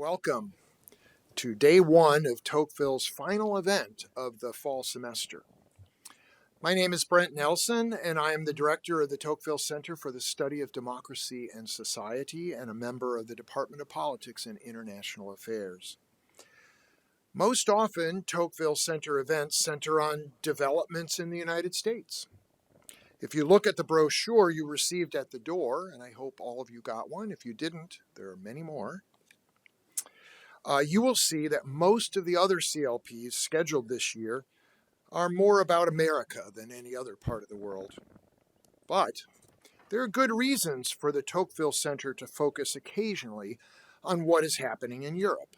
Welcome to day one of Tocqueville's final event of the fall semester. My name is Brent Nelson, and I am the director of the Tocqueville Center for the Study of Democracy and Society and a member of the Department of Politics and International Affairs. Most often, Tocqueville Center events center on developments in the United States. If you look at the brochure you received at the door, and I hope all of you got one, if you didn't, there are many more, you will see that most of the other CLPs scheduled this year are more about America than any other part of the world. But there are good reasons for the Tocqueville Center to focus occasionally on what is happening in Europe.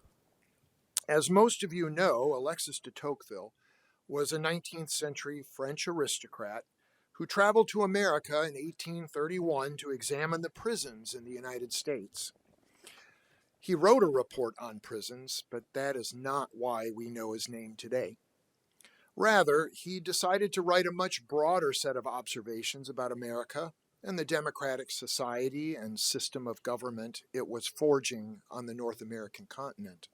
As most of you know, Alexis de Tocqueville was a 19th century French aristocrat who traveled to America in 1831 to examine the prisons in the United States. He wrote a report on prisons, but that is not why we know his name today. Rather, he decided to write a much broader set of observations about America and the democratic society and system of government it was forging on the North American continent.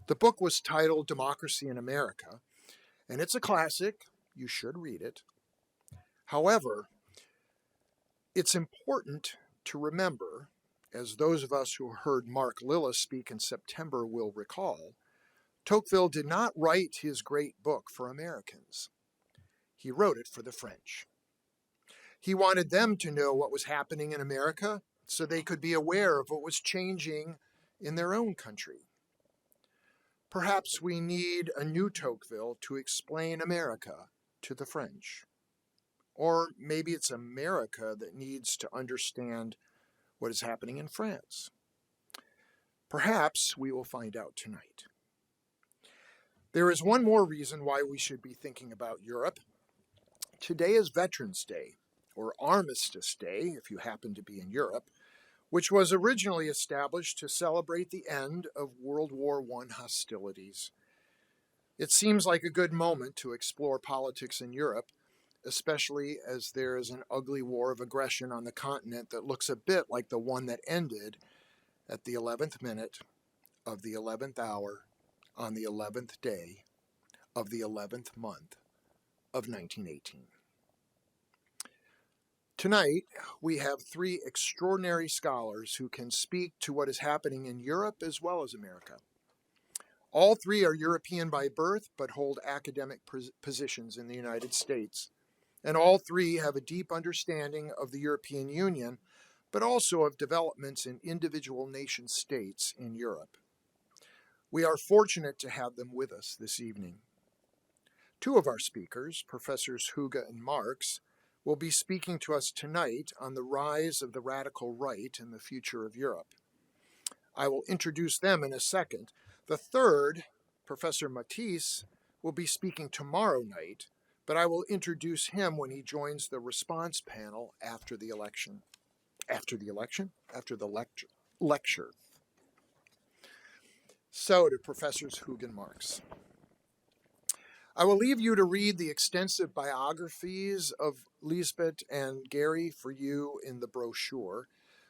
The book was titled Democracy in America, and it's a classic. You should read it. However, it's important to remember, as those of us who heard Mark Lillis speak in September will recall, Tocqueville did not write his great book for Americans. He wrote it for the French. He wanted them to know what was happening in America so they could be aware of what was changing in their own country. Perhaps we need a new Tocqueville to explain America to the French. Or maybe it's America that needs to understand what is happening in France. Perhaps we will find out tonight. There is one more reason why we should be thinking about Europe. Today is Veterans Day, or Armistice Day, if you happen to be in Europe, which was originally established to celebrate the end of World War I hostilities. It seems like a good moment to explore politics in Europe, especially as there is an ugly war of aggression on the continent that looks a bit like the one that ended at the 11th minute of the 11th hour on the 11th day of the 11th month of 1918. Tonight, we have three extraordinary scholars who can speak to what is happening in Europe as well as America. All three are European by birth, but hold academic positions in the United States. And all three have a deep understanding of the European Union, but also of developments in individual nation states in Europe. We are fortunate to have them with us this evening. Two of our speakers, Professors Hooghe and Marx, will be speaking to us tonight on the rise of the radical right and the future of Europe. I will introduce them in a second. The third, Professor Matisse, will be speaking tomorrow night, but I will introduce him when he joins the response panel after the election. After the lecture. So, to Professors Hooghe and Marx. I will leave you to read the extensive biographies of Liesbet and Gary for you in the brochure.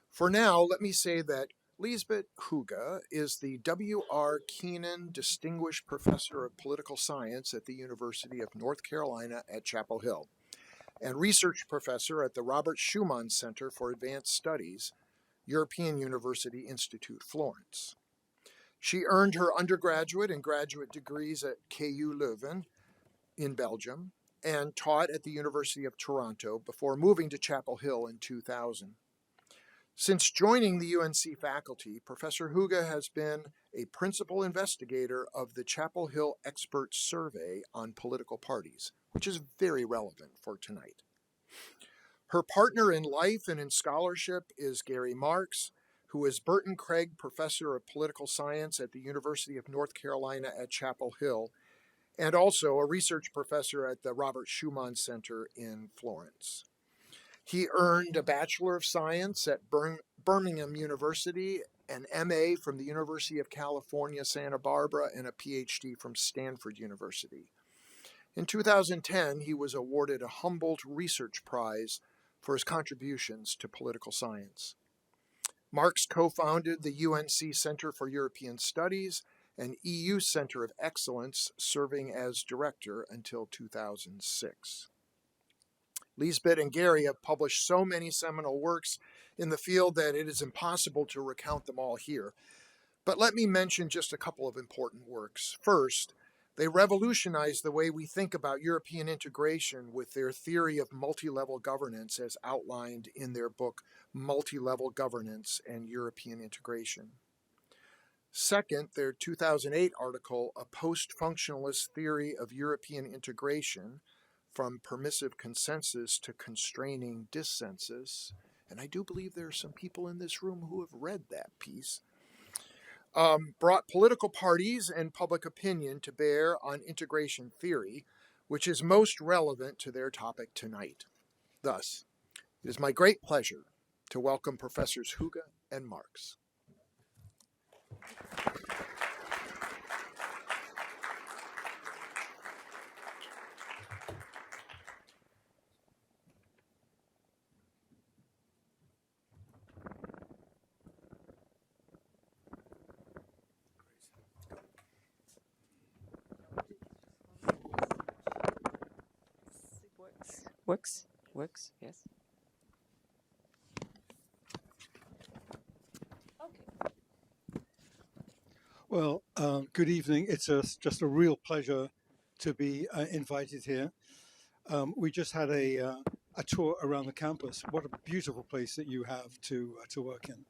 For now, let me say that Liesbet Hooghe is the W.R. Kenan Distinguished Professor of Political Science at the University of North Carolina at Chapel Hill and Research Professor at the Robert Schuman Center for Advanced Studies, European University Institute, Florence. She earned her undergraduate and graduate degrees at KU Leuven in Belgium and taught at the University of Toronto before moving to Chapel Hill in 2000. Since joining the UNC faculty, Professor Hooghe has been a principal investigator of the Chapel Hill Expert Survey on Political Parties, which is very relevant for tonight. Her partner in life and in scholarship is Gary Marx, who is Burton Craig Professor of Political Science at the University of North Carolina at Chapel Hill, and also a research professor at the Robert Schuman Center in Florence. He earned a Bachelor of Science at Birmingham University, an MA from the University of California, Santa Barbara, and a PhD from Stanford University. In 2010, he was awarded a Humboldt Research Prize for his contributions to political science. Marx co-founded the UNC Center for European Studies, an EU Center of Excellence, serving as director until 2006. Liesbet and Gary have published so many seminal works in the field that it is impossible to recount them all here. But let me mention just a couple of important works. First, they revolutionized the way we think about European integration with their theory of multi-level governance as outlined in their book, Multilevel Governance and European Integration. Second, their 2008 article, A Post-Functionalist Theory of European Integration, From Permissive Consensus to Constraining Dissensus, and I do believe there are some people in this room who have read that piece, brought political parties and public opinion to bear on integration theory, which is most relevant to their topic tonight. Thus, it is my great pleasure to welcome Professors Hooghe and Marx. Works, yes. Okay. Well, good evening. It's just a real pleasure to be invited here. We just had a tour around the campus. What a beautiful place that you have to work in.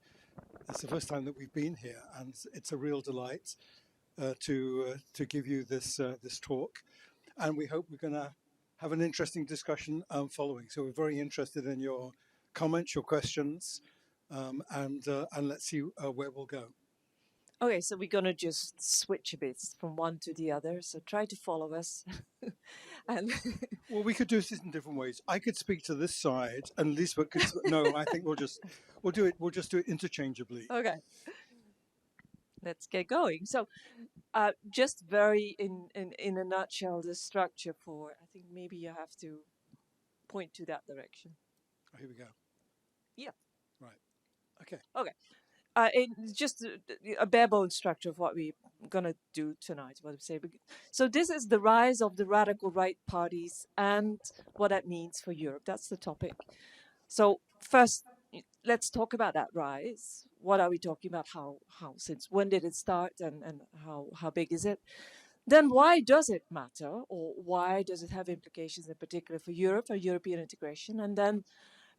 It's the first time that we've been here, and it's a real delight to give you this talk. And we hope we're going to have an interesting discussion following. So we're very interested in your comments, your questions, and let's see where we'll go. Okay, so we're going to just switch a bit from one to the other. So try to follow us. And well, we could do this in different ways. I could speak to this side, and Liesbet could. No, I think we'll do it. We'll just do it interchangeably. Okay, let's get going. So, just very in a nutshell, the structure for. I think maybe you have to point to that direction. Oh, here we go. Yeah. Right. Okay. Okay. It's just a bare bones structure of what we're going to do tonight, what we say. So this is the rise of the radical right parties and what that means for Europe. That's the topic. So first, let's talk about that rise. What are we talking about? How since when did it start, and how big is it? Then why does it matter, or why does it have implications in particular for Europe, or European integration? And then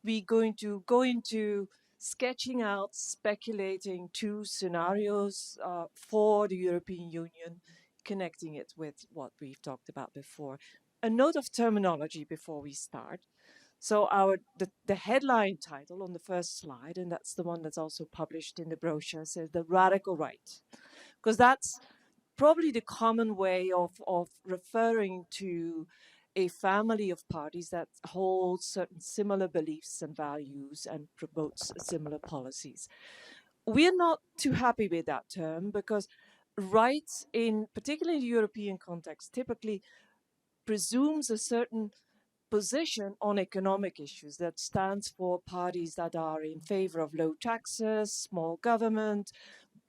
we're going to go into sketching out, speculating two scenarios for the European Union, connecting it with what we've talked about before. A note of terminology before we start. So the headline title on the first slide, and that's the one that's also published in the brochure, says the radical right, because that's probably the common way of referring to a family of parties that holds certain similar beliefs and values and promotes similar policies. We're not too happy with that term because rights, in particularly in the European context, typically presumes a certain position on economic issues that stands for parties that are in favor of low taxes, small government,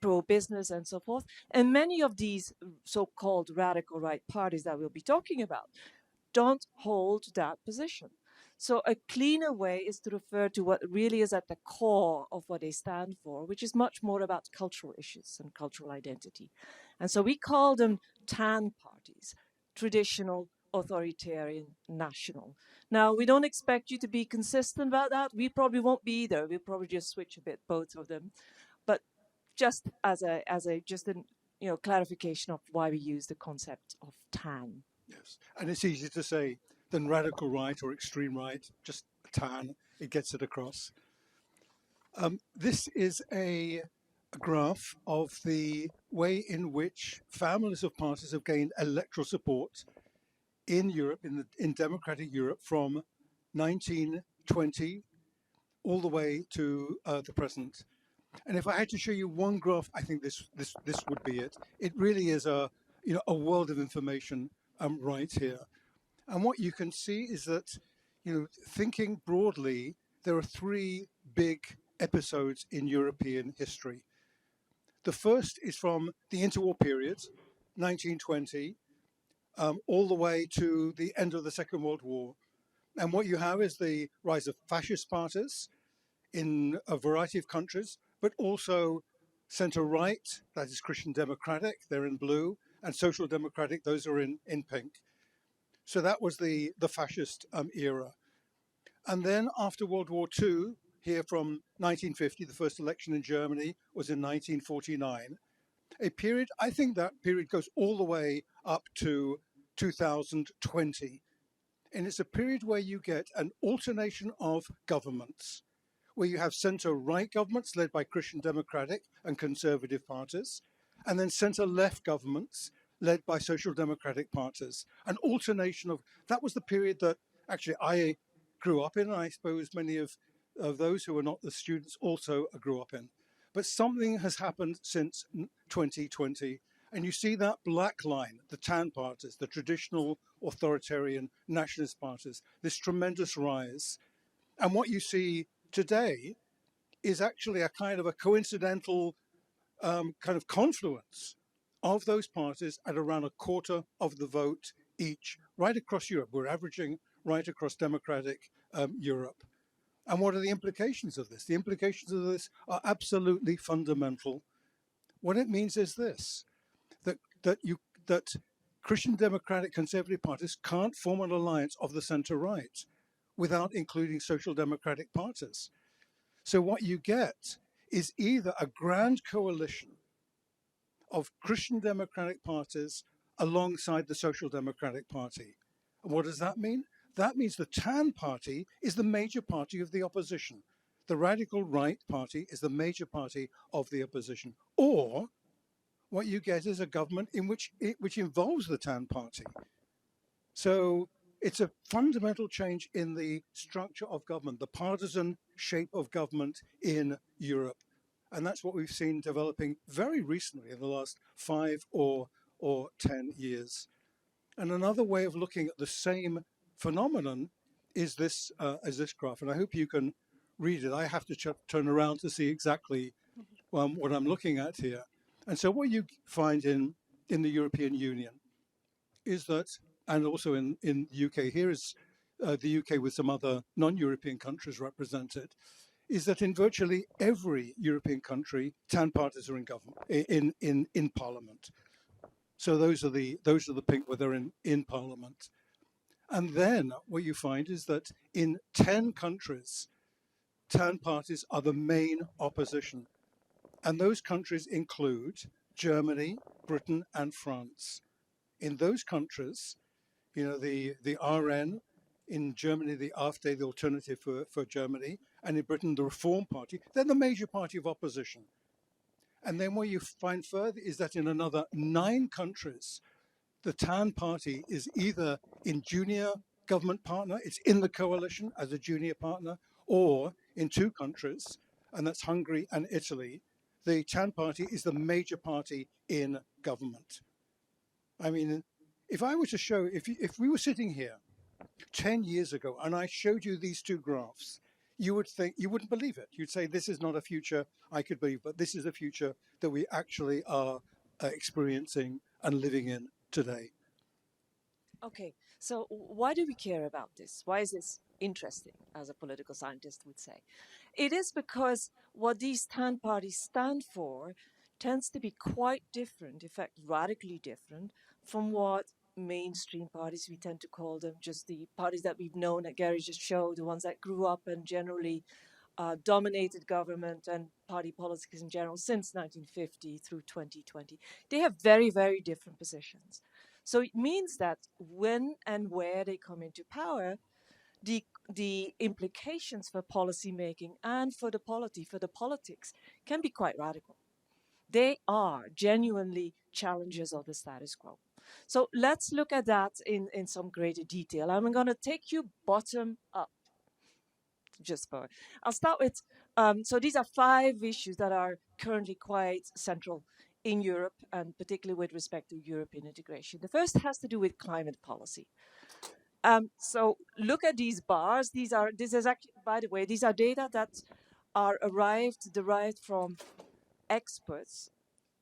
pro-business, and so forth. And many of these so-called radical right parties that we'll be talking about don't hold that position. So a cleaner way is to refer to what really is at the core of what they stand for, which is much more about cultural issues and cultural identity. And so we call them TAN parties, traditional, authoritarian, national. Now, we don't expect you to be consistent about that. We probably won't be either. We'll probably just switch a bit, both of them. But just as a clarification of why we use the concept of TAN. Yes, and it's easier to say than radical right or extreme right. Just TAN, it gets it across. This is a graph of the way in which families of parties have gained electoral support in Europe, in democratic Europe, from 1920 all the way to the present. And if I had to show you one graph, I think this would be it. It really is a world of information right here. And what you can see is that, thinking broadly, there are three big episodes in European history. The first is from the interwar period, 1920, all the way to the end of the Second World War. And what you have is the rise of fascist parties in a variety of countries, but also center-right, that is Christian Democratic, they're in blue, and Social Democratic, those are in pink. So that was the fascist era. And then after World War II, here from 1950, the first election in Germany was in 1949. A period, I think that period goes all the way up to 2020. And it's a period where you get an alternation of governments, where you have center-right governments led by Christian Democratic and Conservative parties, and then center-left governments led by Social Democratic parties. An alternation of, that was the period that actually I grew up in, and I suppose many of those who are not the students also grew up in. But something has happened since 2020, and you see that black line, the tan parties, the traditional authoritarian nationalist parties, this tremendous rise. And what you see today is actually a kind of a coincidental kind of confluence of those parties at around a quarter of the vote each, right across Europe. We're averaging right across democratic Europe. And what are the implications of this? The implications of this are absolutely fundamental. What it means is this, that Christian Democratic Conservative parties can't form an alliance of the center-right without including social democratic parties. So what you get is either a grand coalition of Christian democratic parties alongside the Social Democratic Party. And what does that mean? That means the TAN party is the major party of the opposition. The radical right party is the major party of the opposition. Or what you get is a government in which involves the TAN party. So it's a fundamental change in the structure of government, the partisan shape of government in Europe. And that's what we've seen developing very recently in the last 5 or 10 years. And another way of looking at the same phenomenon is this graph. And I hope you can read it. I have to turn around to see exactly what I'm looking at here. And so what you find in the European Union is that, and also in the UK, here is the UK with some other non-European countries represented, is that in virtually every European country, TAN parties are in government, in parliament. So those are the pink where they're in parliament. And then what you find is that in 10 countries, TAN parties are the main opposition. And those countries include Germany, Britain, and France. In those countries, you know, the RN, in Germany, the AfD, the Alternative for Germany, and in Britain, the Reform Party, they're the major party of opposition. And then what you find further is that in another 9 countries, the TAN party is either in junior government partner, it's in the coalition as a junior partner, or in 2 countries, and that's Hungary and Italy, the TAN party is the major party in government. I mean, if I were to show, if we were sitting here 10 years ago and I showed you these 2 graphs, you would think, you wouldn't believe it. You'd say, this is not a future I could believe, but this is a future that we actually are experiencing and living in today. Okay, so why do we care about this? Why is this interesting, as a political scientist would say? It is because what these TAN parties stand for tends to be quite different, in fact, radically different from what mainstream parties, we tend to call them, just the parties that we've known that Gary just showed, the ones that grew up and generally dominated government and party politics in general since 1950 through 2020. They have very, very different positions. So it means that when and where they come into power, the implications for policy making and for the polity, for the politics, can be quite radical. They are genuinely challenges of the status quo. So let's look at that in some greater detail. I'm going to take you bottom up. I'll start with, so these are 5 issues that are currently quite central in Europe, and particularly with respect to European integration. The first has to do with climate policy. So look at these bars. This is actually, by the way, these are data that are derived from experts,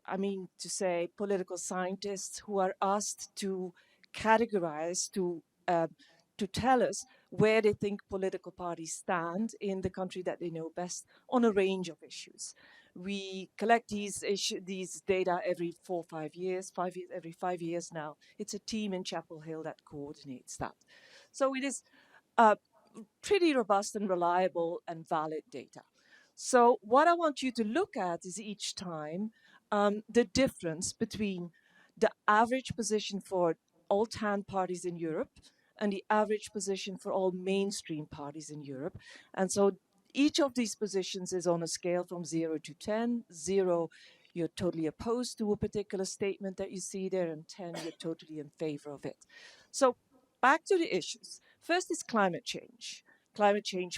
I mean to say political scientists who are asked to categorize, to tell us where they think political parties stand in the country that they know best on a range of issues. We collect these data every 4 or 5 years, every 5 years now. It's a team in Chapel Hill that coordinates that. So it is pretty robust and reliable and valid data. So what I want you to look at is each time the difference between the average position for all TAN parties in Europe and the average position for all mainstream parties in Europe. And so each of these positions is on a scale from 0 to 10. 0, you're totally opposed to a particular statement that you see there, and 10, you're totally in favor of it. So back to the issues. First is climate change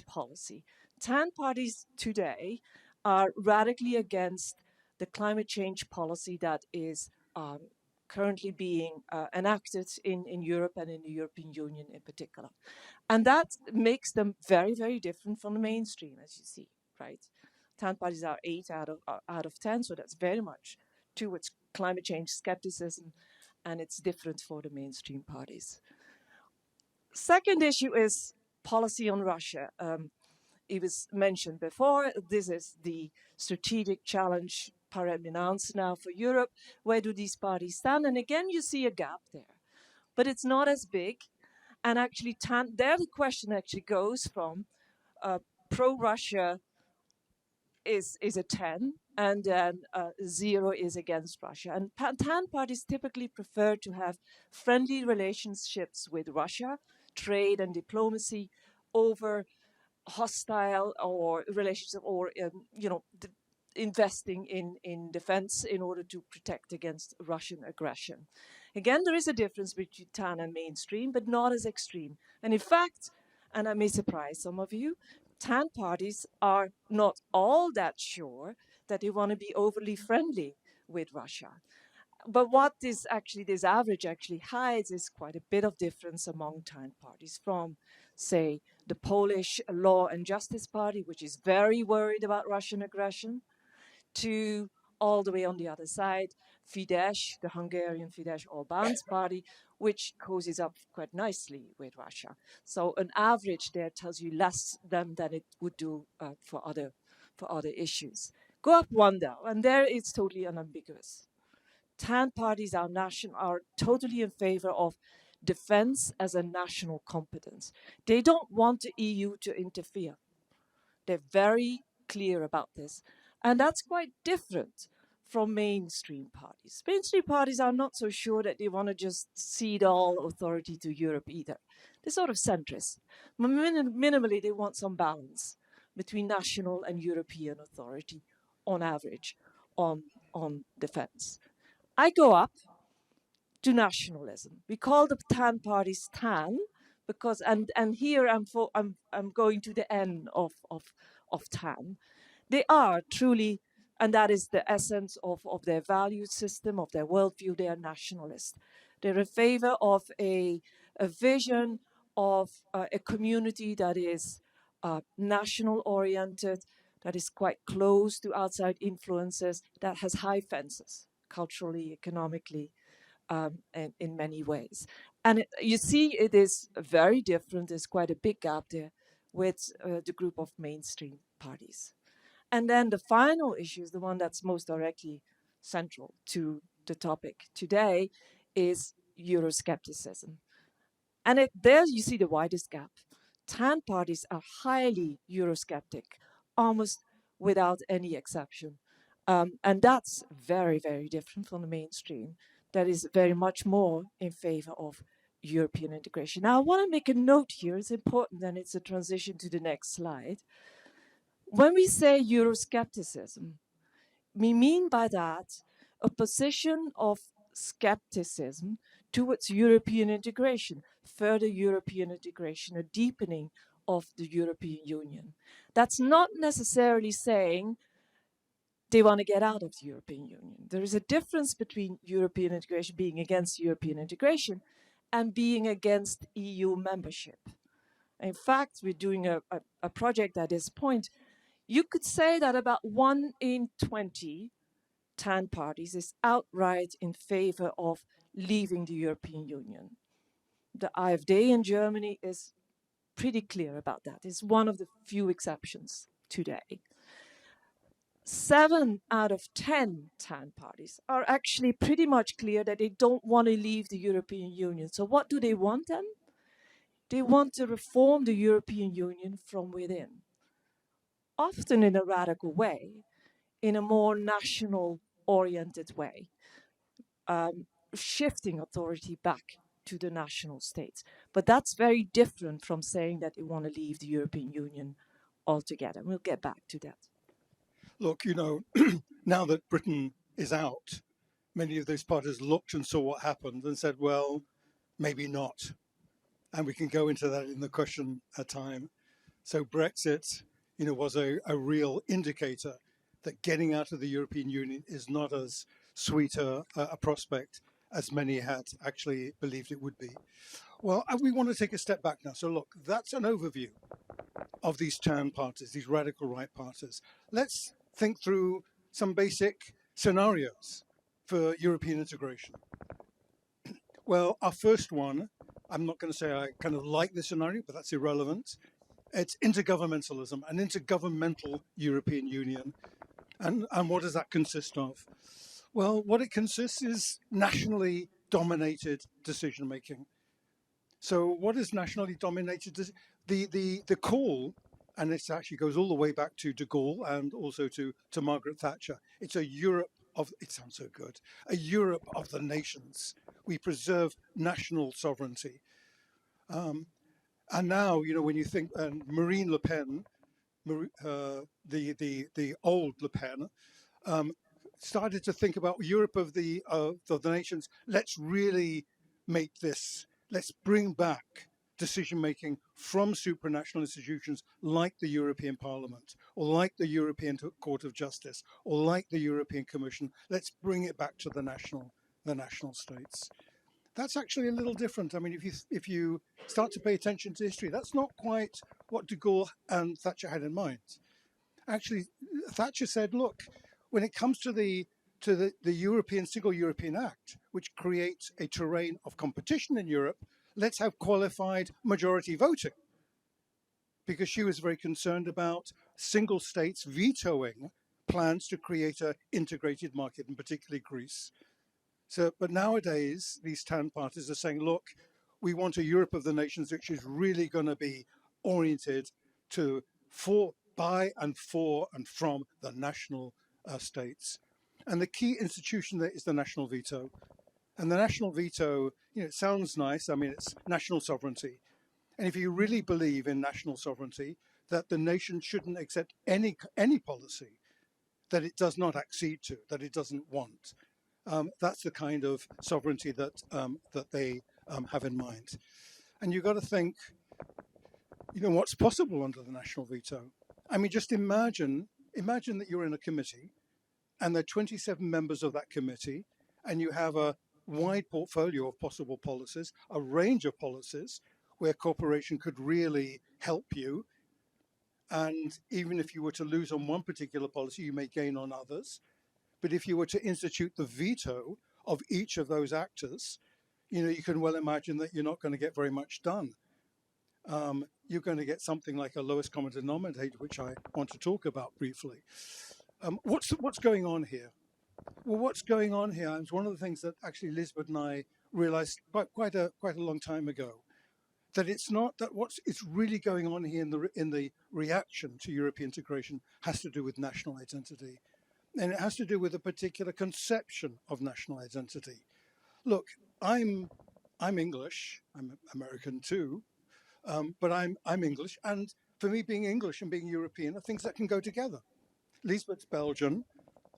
policy. TAN parties today are radically against the climate change policy that is currently being enacted in Europe and in the European Union in particular. And that makes them very, very different from the mainstream, as you see, right? TAN parties are 8 out of 10, so that's very much towards climate change skepticism, and it's different for the mainstream parties. Second issue is policy on Russia. It was mentioned before, this is the strategic challenge par eminence now for Europe. Where do these parties stand? And again, you see a gap there, but it's not as big. And actually, there the question actually goes from pro-Russia is a 10, and then 0 is against Russia. And TAN parties typically prefer to have friendly relationships with Russia, trade and diplomacy, over hostile or relationship, or investing in defense in order to protect against Russian aggression. Again, there is a difference between TAN and mainstream, but not as extreme. And in fact, and I may surprise some of you, TAN parties are not all that sure that they want to be overly friendly with Russia. But what this average actually hides is quite a bit of difference among TAN parties, from, say, the Polish Law and Justice Party, which is very worried about Russian aggression, to all the way on the other side, Fidesz, the Hungarian Fidesz Orbán's party, which cozies up quite nicely with Russia. So an average there tells you less than it would do for other issues. Go up one though, and there it's totally unambiguous. TAN parties are totally in favor of defense as a national competence. They don't want the EU to interfere. They're very clear about this. And that's quite different from mainstream parties. Mainstream parties are not so sure that they want to just cede all authority to Europe either. They're sort of centrist. Minimally, they want some balance between national and European authority on average on defense. I go up to nationalism. We call the TAN parties TAN because, and here I'm going to the end of TAN. They are truly, and that is the essence of their value system, of their worldview. They are nationalist. They're in favor of a vision of a community that is national oriented, that is quite close to outside influences, that has high fences culturally, economically, and in many ways. And you see, it is very different. There's quite a big gap there with the group of mainstream parties. And then the final issue is the one that's most directly central to the topic today, is Euroscepticism. And there you see the widest gap. TAN parties are highly Eurosceptic, almost without any exception. And that's very, very different from the mainstream, that is very much more in favor of European integration. Now, I want to make a note here. It's important, and it's a transition to the next slide. When we say Euroscepticism, we mean by that a position of skepticism towards European integration, further European integration, a deepening of the European Union. That's not necessarily saying they want to get out of the European Union. There is a difference between European integration, being against European integration, and being against EU membership. In fact, we're doing a project at this point. You could say that about 1 in 20 10 parties is outright in favor of leaving the European Union. The AfD in Germany is pretty clear about that. It's one of the few exceptions today. 7 out of 10 parties are actually pretty much clear that they don't want to leave the European Union. So what do they want then? They want to reform the European Union from within, often in a radical way, in a more national oriented way, shifting authority back to the national states. But that's very different from saying that they want to leave the European Union altogether. We'll get back to that. Look, you know, now that Britain is out, many of those parties looked and saw what happened and said, well, maybe not. And we can go into that in the question time. So Brexit, you know, was a real indicator that getting out of the European Union is not as sweet a prospect as many had actually believed it would be. Well, we want to take a step back now. So look, that's an overview of these TAN parties, these radical right parties. Let's think through some basic scenarios for European integration. Well, our first one, I'm not going to say I kind of like this scenario, but that's irrelevant. It's intergovernmentalism, an intergovernmental European Union. And what does that consist of? Well, what it consists is nationally dominated decision making. So what is nationally dominated? The call, and this actually goes all the way back to de Gaulle and also to Margaret Thatcher. It's a Europe of, it sounds so good, a Europe of the nations. We preserve national sovereignty. And now, you know, when you think, Marine Le Pen, the old Le Pen, started to think about Europe of the nations. Let's really make this. Let's bring back decision making from supranational institutions like the European Parliament, or like the European Court of Justice, or like the European Commission. Let's bring it back to the national states. That's actually a little different. I mean, if you start to pay attention to history, that's not quite what de Gaulle and Thatcher had in mind. Actually, Thatcher said, look, when it comes to the European Single European Act, which creates a terrain of competition in Europe, let's have qualified majority voting. Because she was very concerned about single states vetoing plans to create an integrated market, and particularly Greece. So, but nowadays, these TAN parties are saying, look, we want a Europe of the nations which is really going to be oriented to by and for and from the national states. And the key institution there is the national veto. And the national veto, you know, it sounds nice. I mean, it's national sovereignty. And if you really believe in national sovereignty, that the nation shouldn't accept any policy that it does not accede to, that it doesn't want. That's the kind of sovereignty that they have in mind. And you've got to think, you know, what's possible under the national veto. I mean, just imagine that you're in a committee and there are 27 members of that committee, and you have a wide portfolio of possible policies, a range of policies where cooperation could really help you. And even if you were to lose on one particular policy, you may gain on others. But if you were to institute the veto of each of those actors, you know, you can well imagine that you're not going to get very much done. You're going to get something like a lowest common denominator, which I want to talk about briefly. What's going on here? Well, what's going on here is one of the things that actually Liesbet and I realized quite a long time ago, that it's not that it's really going on here in the reaction to European integration has to do with national identity. And it has to do with a particular conception of national identity. Look, I'm English, I'm American too, but I'm English. And for me, being English and being European are things that can go together. Liesbet's Belgian,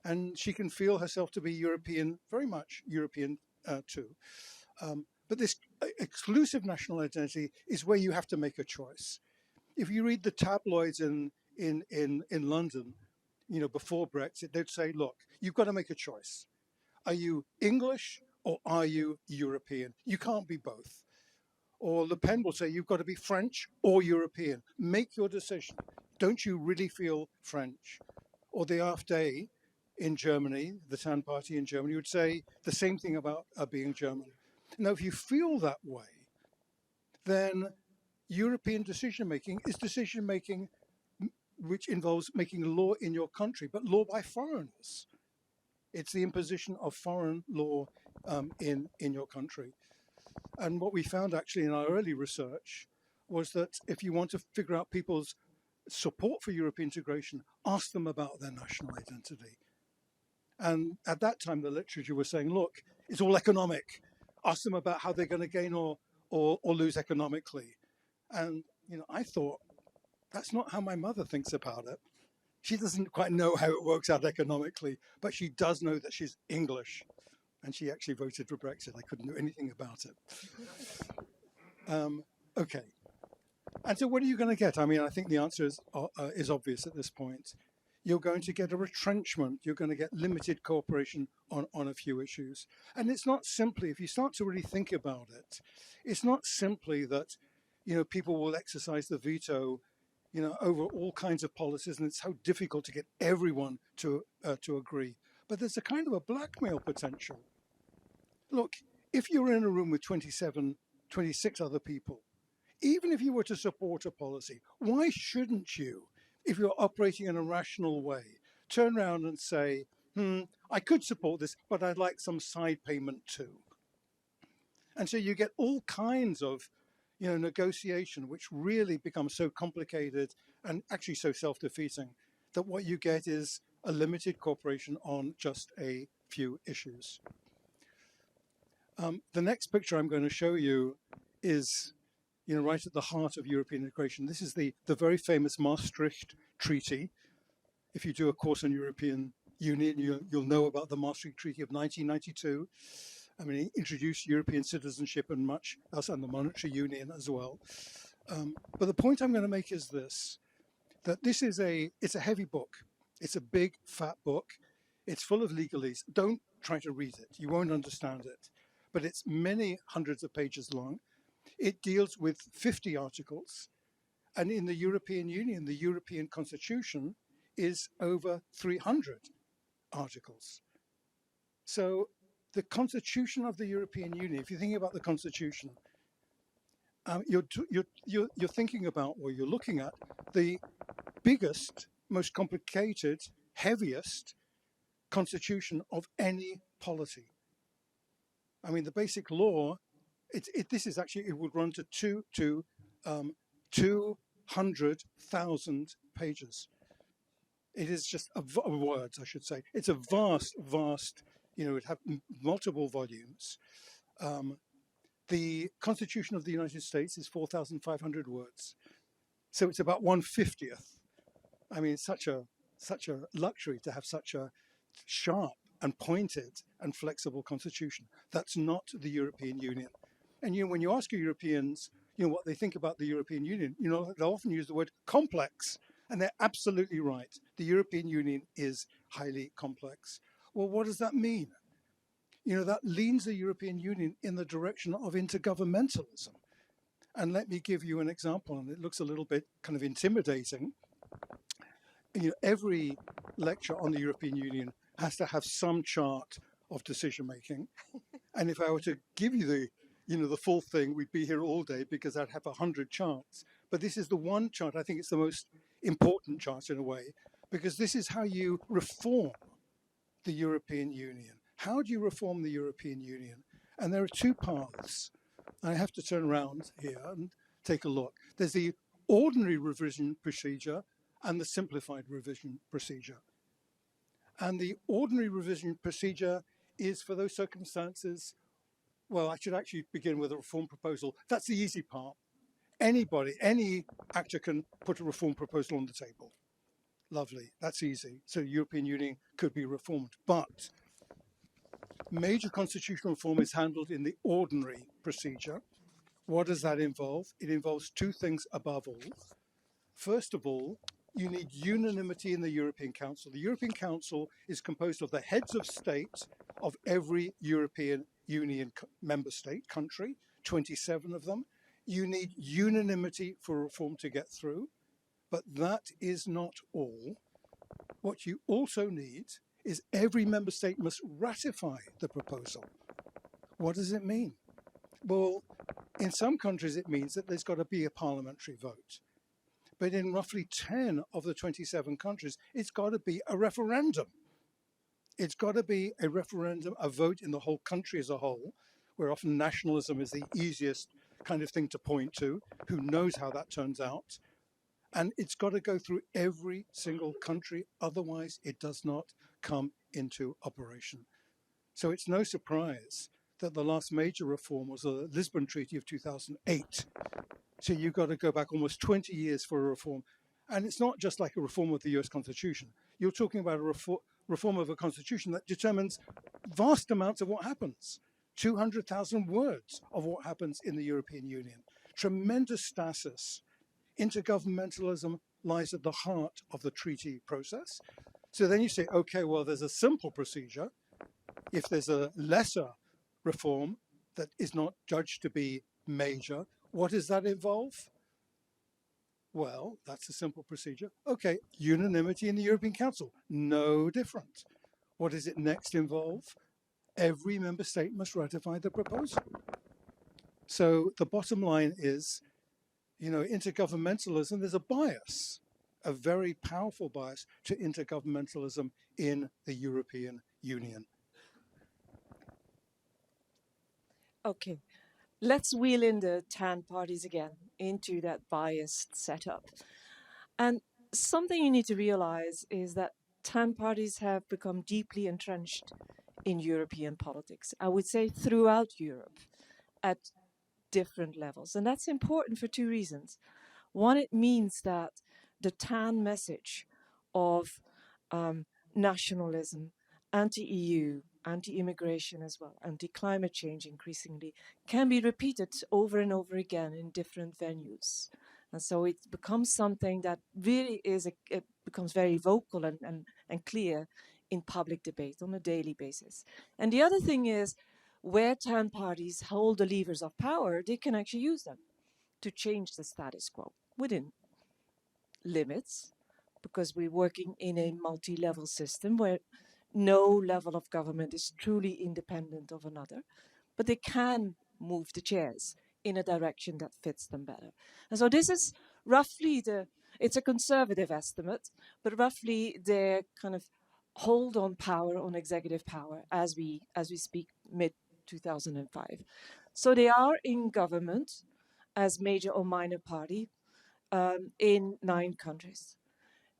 and she can feel herself to be European, very much European too. But this exclusive national identity is where you have to make a choice. If you read the tabloids in London, you know, before Brexit, they'd say, look, you've got to make a choice. Are you English or are you European? You can't be both. Or Le Pen will say, you've got to be French or European. Make your decision. Don't you really feel French? Or the AfD in Germany, the TAN party in Germany, would say the same thing about being German. Now, if you feel that way, then European decision making is decision making which involves making law in your country, but law by foreigners. It's the imposition of foreign law in your country. And what we found actually in our early research was that if you want to figure out people's support for European integration, ask them about their national identity. And at that time, the literature was saying, look, it's all economic. Ask them about how they're going to gain or lose economically. And I thought, that's not how my mother thinks about it. She doesn't quite know how it works out economically, but she does know that she's English. And she actually voted for Brexit. I couldn't do anything about it. Okay. And so what are you going to get? I mean, I think the answer is obvious at this point. You're going to get a retrenchment. You're going to get limited cooperation on a few issues. And it's not simply, if you start to really think about it, it's not simply that, people will exercise the veto, over all kinds of policies, and it's so difficult to get everyone to agree. But there's a kind of a blackmail potential. Look, if you're in a room with 26 other people, even if you were to support a policy, why shouldn't you, if you're operating in a rational way, turn around and say, I could support this, but I'd like some side payment too. And so you get all kinds of negotiation, which really becomes so complicated and actually so self-defeating that what you get is a limited cooperation on just a few issues. The next picture I'm going to show you is right at the heart of European integration. This is the very famous Maastricht Treaty. If you do a course on European Union, you'll know about the Maastricht Treaty of 1992. I mean, it introduced European citizenship and much else, and the monetary union as well. But the point I'm going to make is this, that it's a heavy book. It's a big, fat book. It's full of legalese. Don't try to read it. You won't understand it. But it's many hundreds of pages long. It deals with 50 articles. And in the European Union, the European Constitution is over 300 articles. So the Constitution of the European Union, if you think about the Constitution, you're thinking about, or you're looking at, the biggest, most complicated, heaviest constitution of any polity. I mean, the basic law, it would run to 200,000 pages. It is just words, I should say. It's a vast, it have multiple volumes. The Constitution of the United States is 4,500 words. So it's about 1/50th. I mean, it's such a luxury to have such a sharp and pointed and flexible constitution. That's not the European Union. And when you ask Europeans, what they think about the European Union, they'll often use the word complex, and they're absolutely right. The European Union is highly complex. Well, what does that mean? That leans the European Union in the direction of intergovernmentalism. And let me give you an example, and it looks a little bit kind of intimidating. Every lecture on the European Union has to have some chart of decision making. And if I were to give you the full thing, we'd be here all day because I'd have 100 charts. But this is the one chart, I think it's the most important chart in a way, because this is how you reform the European Union. How do you reform the European Union? And there are two paths. I have to turn around here and take a look. There's the ordinary revision procedure and the simplified revision procedure. And the ordinary revision procedure is for those circumstances. Well, I should actually begin with a reform proposal. That's the easy part. Any actor can put a reform proposal on the table. Lovely, that's easy. So the European Union could be reformed. But major constitutional reform is handled in the ordinary procedure. What does that involve? It involves two things above all. First of all, you need unanimity in the European Council. The European Council is composed of the heads of state of every European Union member state country, 27 of them. You need unanimity for reform to get through. But that is not all. What you also need is every member state must ratify the proposal. What does it mean? Well, in some countries, it means that there's got to be a parliamentary vote. But in roughly 10 of the 27 countries, it's got to be a referendum. It's got to be a referendum, a vote in the whole country as a whole, where often nationalism is the easiest kind of thing to point to. Who knows how that turns out? And it's got to go through every single country. Otherwise, it does not come into operation. So it's no surprise that the last major reform was the Lisbon Treaty of 2008. So you've got to go back almost 20 years for a reform. And it's not just like a reform of the US Constitution. You're talking about a reform of a constitution that determines vast amounts of what happens. 200,000 words of what happens in the European Union. Tremendous stasis. Intergovernmentalism lies at the heart of the treaty process. So then you say, okay, well, there's a simple procedure. If there's a lesser reform that is not judged to be major, what does that involve? Well, that's a simple procedure. Okay, unanimity in the European Council, no different. What does it next involve? Every member state must ratify the proposal. So the bottom line is, intergovernmentalism, there's a bias, a very powerful bias to intergovernmentalism in the European Union. Okay, let's wheel in the TAN parties again into that biased setup. And something you need to realize is that TAN parties have become deeply entrenched in European politics, I would say throughout Europe at different levels. And that's important for two reasons. One, it means that the TAN message of nationalism, anti-EU, anti-immigration as well, anti-climate change increasingly, can be repeated over and over again in different venues. And so it becomes something that really it becomes very vocal and clear in public debate on a daily basis. And the other thing is, where TAN parties hold the levers of power, they can actually use them to change the status quo within limits, because we're working in a multi-level system where no level of government is truly independent of another, but they can move the chairs in a direction that fits them better. And so this is roughly it's a conservative estimate, but roughly their kind of hold on power, on executive power, as we speak mid-2005. So they are in government as major or minor party in 9 countries.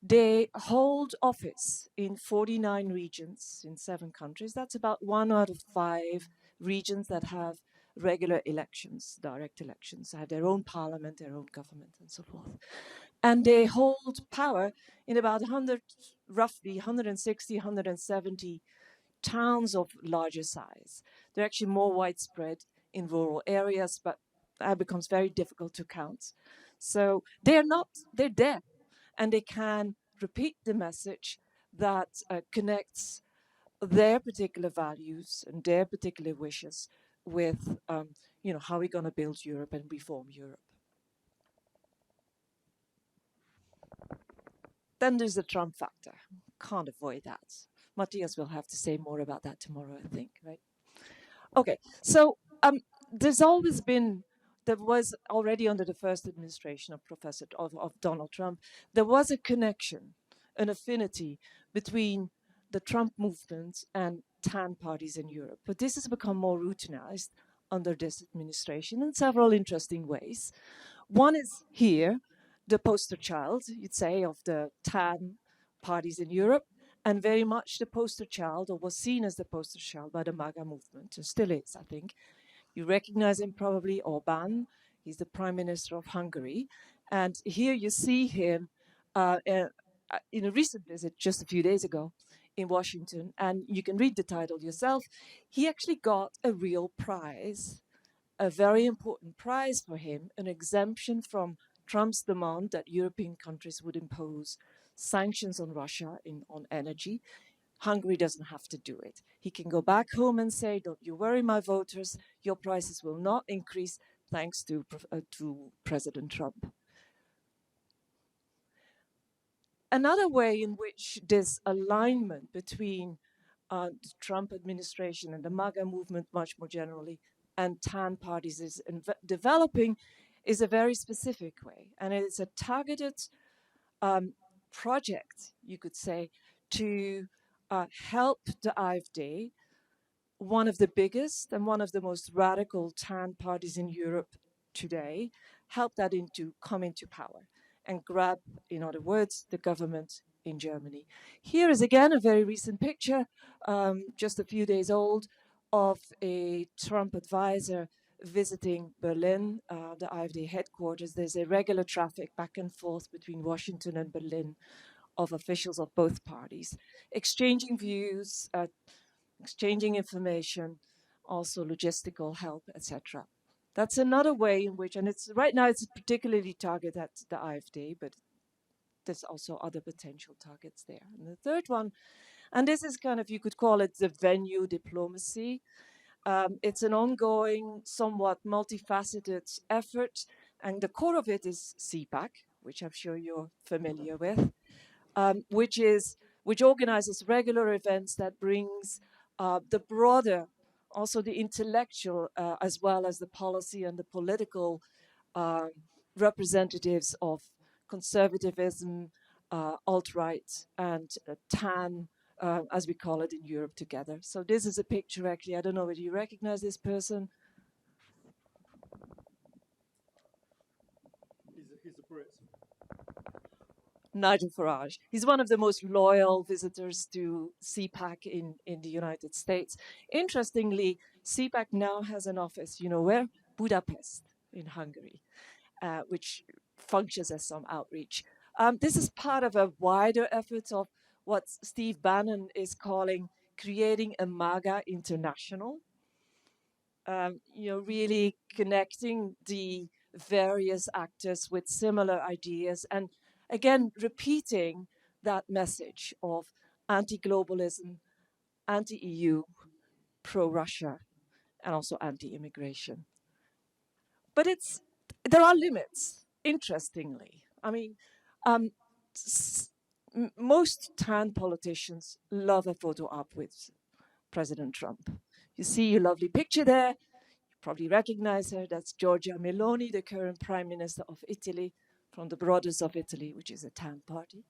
They hold office in 49 regions in 7 countries. That's about 1 out of 5 regions that have regular elections, direct elections, have their own parliament, their own government, and so forth. And they hold power in about roughly 160, 170 towns of larger size. They're actually more widespread in rural areas, but that becomes very difficult to count. So they're there, and they can repeat the message that connects their particular values and their particular wishes with, how we're going to build Europe and reform Europe. Then there's the Trump factor. Can't avoid that. Matthias will have to say more about that tomorrow, I think, right? Okay, so there was already under the first administration of Donald Trump, there was a connection, an affinity between the Trump movement and TAN parties in Europe. But this has become more routinized under this administration in several interesting ways. One is here, the poster child, you'd say, of the TAN parties in Europe, and very much the poster child, or was seen as the poster child by the MAGA movement, and still is, I think. You recognize him probably, Orbán. He's the Prime Minister of Hungary. And here you see him in a recent visit just a few days ago in Washington, and you can read the title yourself. He actually got a real prize, a very important prize for him, an exemption from Trump's demand that European countries would impose sanctions on Russia on energy. Hungary doesn't have to do it. He can go back home and say, don't you worry, my voters, your prices will not increase thanks to President Trump. another way in which this alignment between the Trump administration and the MAGA movement, much more generally, and TAN parties is developing is a very specific way. And it's a targeted project, you could say, to help the AfD, one of the biggest and one of the most radical TAN parties in Europe today, help that come into power and grab, in other words, the government in Germany. Here is again a very recent picture, just a few days old, of a Trump advisor visiting Berlin, the AfD headquarters. There's a regular traffic back and forth between Washington and Berlin of officials of both parties, exchanging views, exchanging information, also logistical help, etc. That's another way in which, and it's right now it's particularly targeted at the AfD, but there's also other potential targets there. And the third one, and this is kind of, you could call it the venue diplomacy. It's an ongoing, somewhat multifaceted effort, and the core of it is CPAC, which I'm sure you're familiar with, which organizes regular events that brings the broader, also the intellectual, as well as the policy and the political representatives of conservatism, alt-right, and TAN, as we call it in Europe, together. So this is a picture, actually. I don't know whether you recognize this person. He's a Brit. Nigel Farage. He's one of the most loyal visitors to CPAC in the United States. Interestingly, CPAC now has an office, you know where? Budapest in Hungary, which functions as some outreach. This is part of a wider effort of what Steve Bannon is calling creating a MAGA international. Really connecting the various actors with similar ideas and again repeating that message of anti-globalism, anti-EU, pro-Russia, and also anti-immigration. But there are limits, interestingly. I mean, most TAN politicians love a photo op with President Trump. You see a lovely picture there. Probably recognize her. That's Giorgia Meloni, the current Prime Minister of Italy, from the Brothers of Italy, which is a TAN party.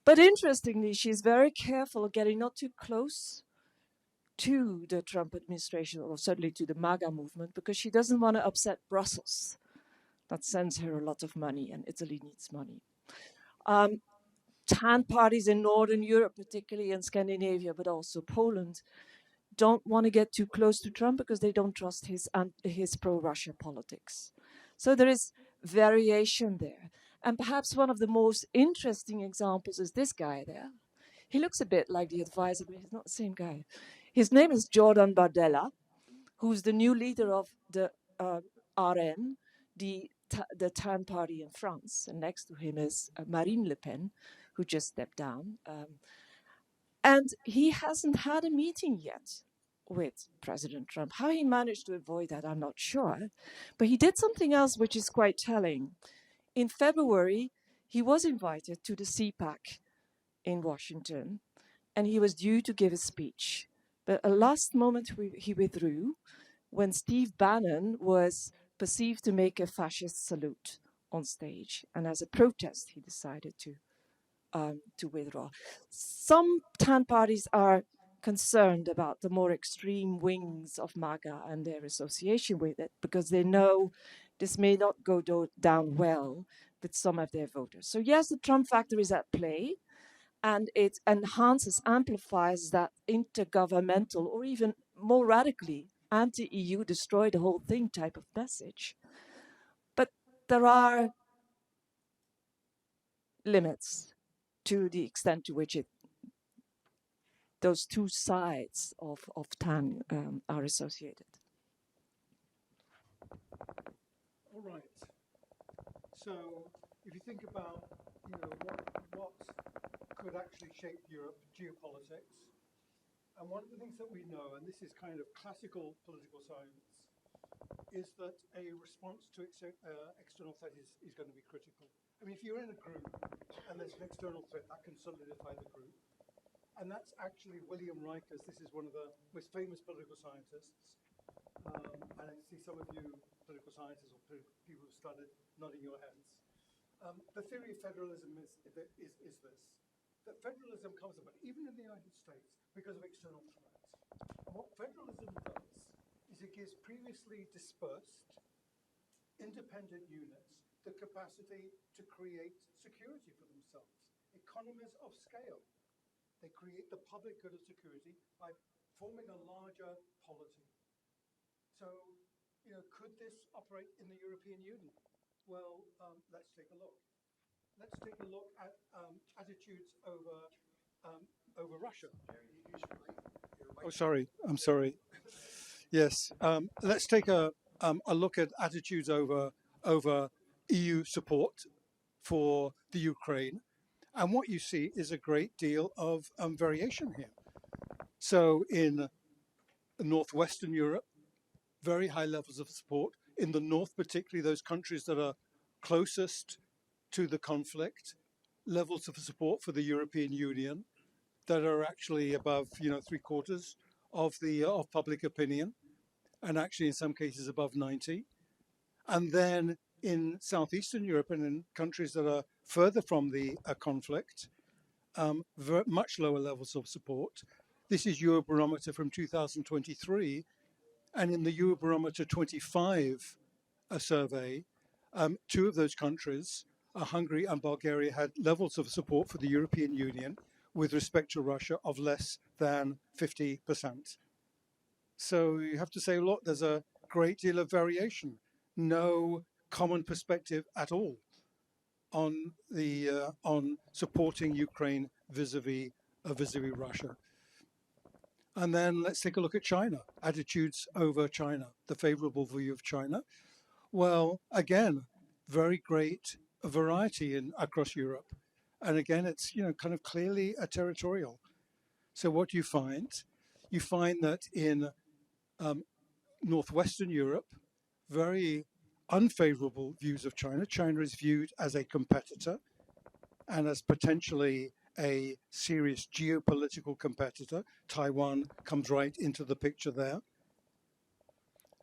But interestingly, she's very careful getting not too close to the Trump administration, or certainly to the MAGA movement, because she doesn't want to upset Brussels. That sends her a lot of money, and Italy needs money. TAN parties in Northern Europe, particularly in Scandinavia, but also Poland, don't want to get too close to Trump because they don't trust his pro-Russia politics. So there is variation there. And perhaps one of the most interesting examples is this guy there. He looks a bit like the advisor, but he's not the same guy. His name is Jordan Bardella, who's the new leader of the RN, the TAN party in France. And next to him is Marine Le Pen, who just stepped down. And he hasn't had a meeting yet with President Trump. How he managed to avoid that, I'm not sure. But he did something else which is quite telling. In February, he was invited to the CPAC in Washington, and he was due to give a speech. But at last moment, he withdrew when Steve Bannon was perceived to make a fascist salute on stage. And as a protest, he decided to withdraw. Some TAN parties are concerned about the more extreme wings of MAGA and their association with it because they know this may not go down well with some of their voters. So yes, the Trump factor is at play, and it enhances, amplifies that intergovernmental or even more radically anti-EU, destroy the whole thing type of message. But there are limits to the extent to which those two sides of TAN are associated. All right. So if you think about, what could actually shape Europe, geopolitics, and one of the things that we know, and this is kind of classical political science, is that a response to external threat is going to be critical. I mean, if you're in a group and there's an external threat, that can solidify the group. And that's actually William Rikers. This is one of the most famous political scientists. And I see some of you political scientists or people who studied nodding your heads. The theory of federalism is this, that federalism comes about, even in the United States, because of external threats. And what federalism does is it gives previously dispersed, independent units the capacity to create security for themselves, economies of scale. They create the public good of security by forming a larger polity. So, could this operate in the European Union? Well, let's take a look. Let's take a look at attitudes over Russia. Oh, sorry. I'm sorry. Yes. Let's take a look at attitudes over EU support for the Ukraine. And what you see is a great deal of variation here. So in northwestern Europe, very high levels of support. In the north, particularly those countries that are closest to the conflict, levels of support for the European Union that are actually above, 3/4 of public opinion, and actually in some cases above 90. And then in southeastern Europe and in countries that are further from the conflict, much lower levels of support. This is Eurobarometer from 2023. And in the Eurobarometer 25 survey, two of those countries, Hungary and Bulgaria, had levels of support for the European Union with respect to Russia of less than 50%. So you have to say, look, there's a great deal of variation, no common perspective at all on supporting Ukraine vis-a-vis Russia. And then let's take a look at China, attitudes over China, the favorable view of China. Well, again, very great variety across Europe. And again, it's, kind of clearly a territorial. So what do you find? You find that in northwestern Europe, very unfavorable views of China. China is viewed as a competitor and as potentially a serious geopolitical competitor. Taiwan comes right into the picture there.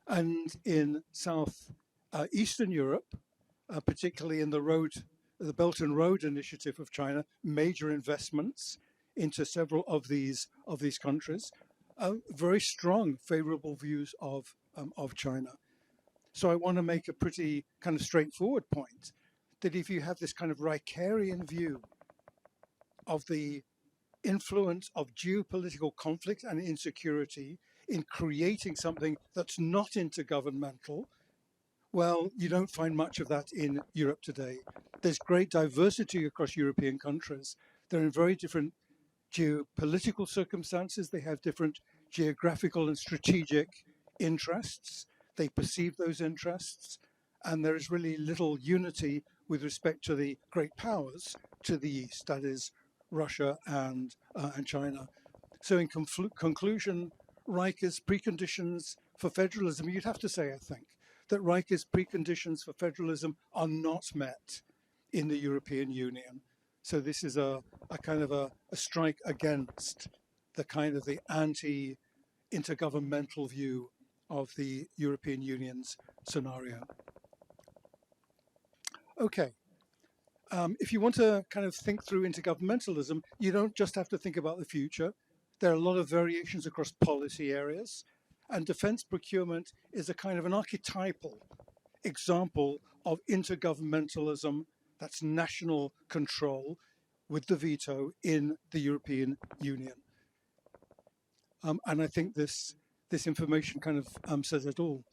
And in Eastern Europe, particularly in the Belt and Road Initiative of China, major investments into several of these countries, very strong favorable views of China. So I want to make a pretty kind of straightforward point that if you have this kind of Rikerian view of the influence of geopolitical conflict and insecurity in creating something that's not intergovernmental, well, you don't find much of that in Europe today. There's great diversity across European countries. They're in very different geopolitical circumstances. They have different geographical and strategic interests. They perceive those interests. And there is really little unity with respect to the great powers to the east, that is Russia and China. So in conclusion, Riker's preconditions for federalism, you'd have to say, I think, that Riker's preconditions for federalism are not met in the European Union. So this is a kind of a strike against the kind of the anti-intergovernmental view of the European Union's scenario. Okay. If you want to kind of think through intergovernmentalism, you don't just have to think about the future. There are a lot of variations across policy areas, and defense procurement is a kind of an archetypal example of intergovernmentalism, that's national control with the veto in the European Union. And I think this information kind of says it all.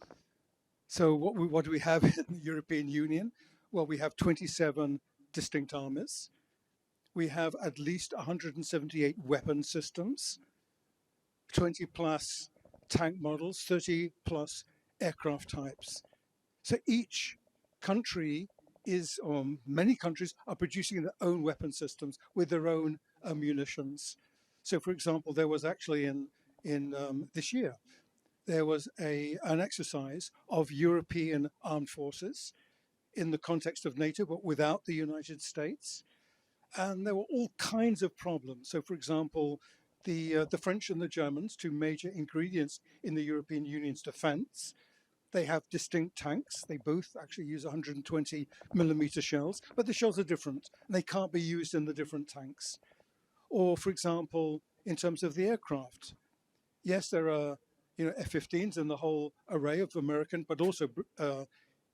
So what do we have in the European Union? Well, we have 27 distinct armies. We have at least 178 weapon systems, 20 plus tank models, 30 plus aircraft types. So each country or many countries are producing their own weapon systems with their own munitions. So for example, there was actually in this year, there was an exercise of European armed forces in the context of NATO, but without the United States. And there were all kinds of problems. So, for example, the French and the Germans, two major ingredients in the European Union's defense, they have distinct tanks. They both actually use 120 millimeter shells, but the shells are different and they can't be used in the different tanks. Or, for example, in terms of the aircraft, yes, there are F-15s in the whole array of American, but also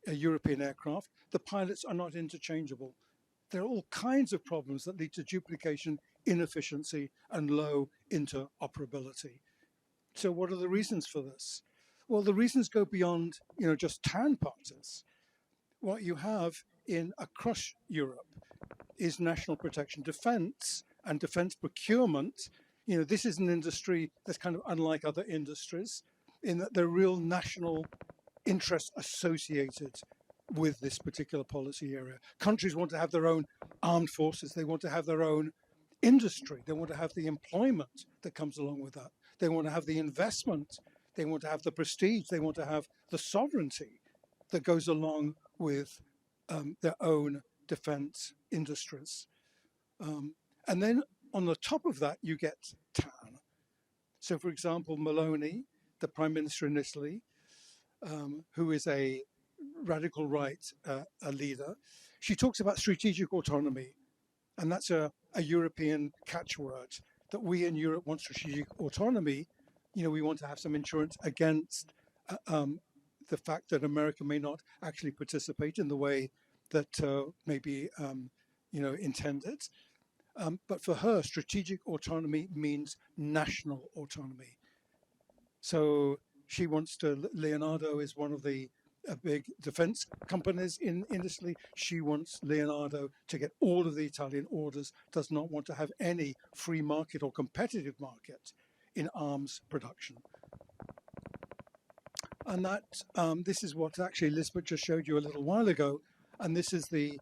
European aircraft. The pilots are not interchangeable. There are all kinds of problems that lead to duplication, inefficiency, and low interoperability. So what are the reasons for this? Well, the reasons go beyond, just TAN parties. What you have across Europe is national protection defense and defense procurement. This is an industry that's kind of unlike other industries in that there are real national interests associated with this particular policy area. Countries want to have their own armed forces. They want to have their own industry. They want to have the employment that comes along with that. They want to have the investment. They want to have the prestige. They want to have the sovereignty that goes along with their own defense industries. And then on the top of that, you get TAN. So, for example, Meloni, the Prime Minister in Italy, who is a radical right a leader, she talks about strategic autonomy. And that's a European catchword, that we in Europe want strategic autonomy. We want to have some insurance against the fact that America may not actually participate in the way that may be intended. But for her, strategic autonomy means national autonomy. So she wants to, Leonardo is one of the big defense companies in Italy. She wants Leonardo to get all of the Italian orders, does not want to have any free market or competitive market in arms production. And that this is what actually Liesbet just showed you a little while ago. And this is the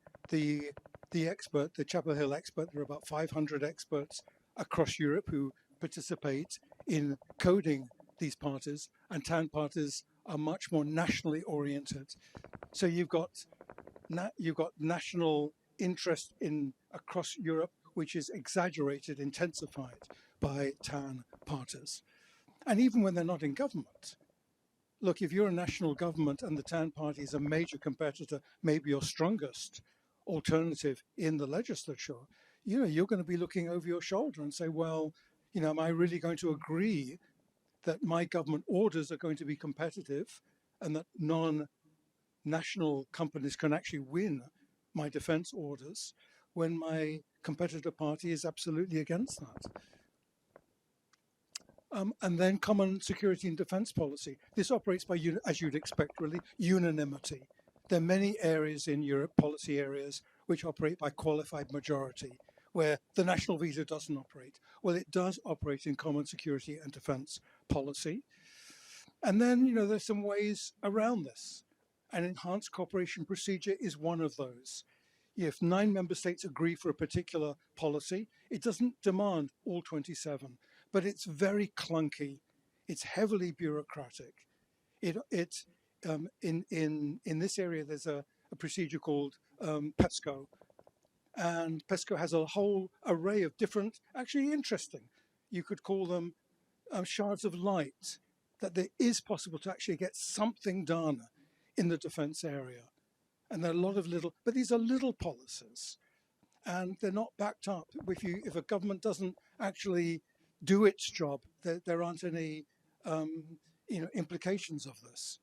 expert, the Chapel Hill expert. There are about 500 experts across Europe who participate in coding these parties, and TAN parties are much more nationally oriented. So you've got national interest across Europe, which is exaggerated, intensified by TAN parties. And even when they're not in government, look, if you're a national government and the TAN party is a major competitor, maybe your strongest alternative in the legislature, you're going to be looking over your shoulder and say, well, am I really going to agree that my government orders are going to be competitive and that non-national companies can actually win my defense orders when my competitor party is absolutely against that? And then common security and defense policy. This operates by, as you'd expect, really, unanimity. There are many areas in Europe, policy areas, which operate by qualified majority, where the national veto doesn't operate. Well, it does operate in common security and defense policy. And then, there's some ways around this. An enhanced cooperation procedure is one of those. If 9 member states agree for a particular policy, it doesn't demand all 27, but it's very clunky. It's heavily bureaucratic. In this area, there's a procedure called PESCO, and PESCO has a whole array of different, actually interesting, you could call them shards of light, that there is possible to actually get something done in the defense area. And there are a lot of little, but these are little policies, and they're not backed up. If a government doesn't actually do its job, there aren't any implications of this.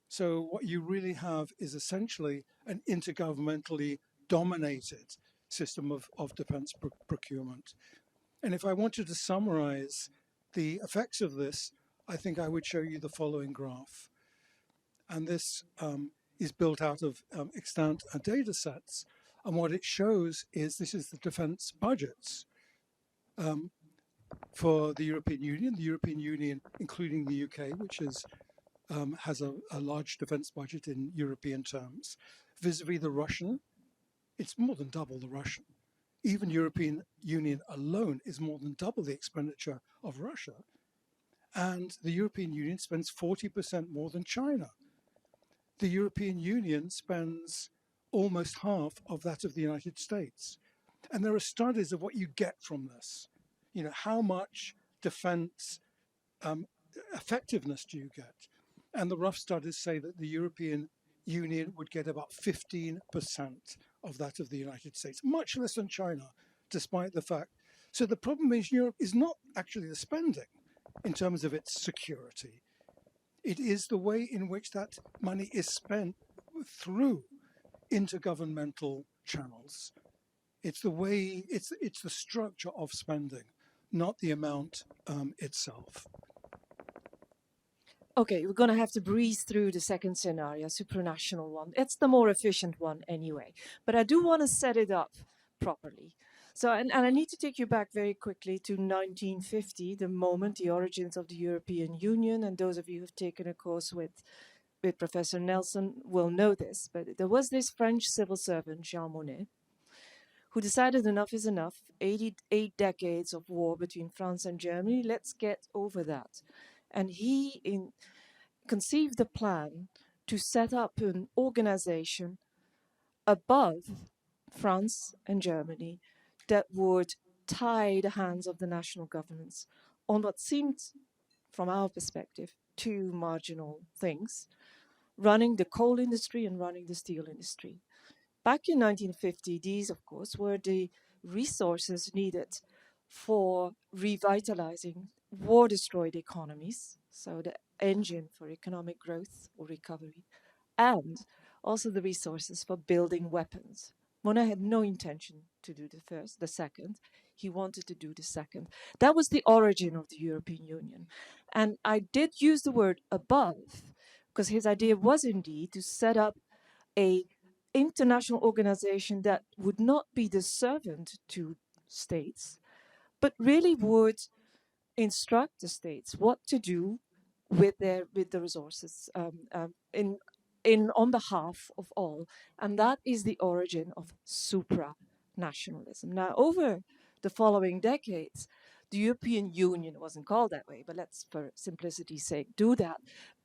So what you really have is essentially an intergovernmentally dominated system of defense procurement. And if I wanted to summarize the effects of this, I think I would show you the following graph. And this is built out of extant data sets. And what it shows is this is the defense budgets for the European Union, including the UK, which has a large defense budget in European terms. Vis-a-vis the Russian, it's more than double the Russian. Even European Union alone is more than double the expenditure of Russia. And the European Union spends 40% more than China. The European Union spends almost half of that of the United States. And there are studies of what you get from this. You know, how much defense um, effectiveness do you get? And the rough studies say that the European Union would get about 15% of that of the United States, much less than China, despite the fact. So the problem is Europe is not actually the spending in terms of its security. It is the way in which that money is spent through intergovernmental channels. It's the way, it's the structure of spending, not the amount itself. Okay, we're going to have to breeze through the second scenario, supranational one. It's the more efficient one anyway. But I do want to set it up properly. So, and I need to take you back very quickly to 1950, the moment, the origins of the European Union. And those of you who've taken a course with Professor Nelson will know this. But there was this French civil servant, Jean Monnet, who decided enough is enough. 88 decades of war between France and Germany. Let's get over that. And he conceived a plan to set up an organization above France and Germany that would tie the hands of the national governments on what seemed, from our perspective, two marginal things: running the coal industry and running the steel industry. Back in 1950, these, of course, were the resources needed for revitalizing war-destroyed economies, so the engine for economic growth or recovery, and also the resources for building weapons. Monnet had no intention to do the second. He wanted to do the second. That was the origin of the European Union. And I did use the word above, because his idea was indeed to set up a international organization that would not be the servant to states, but really would instruct the states what to do with the resources in on behalf of all. And that is the origin of supranationalism. Now, over the following decades, the European Union wasn't called that way, but let's, for simplicity's sake, do that,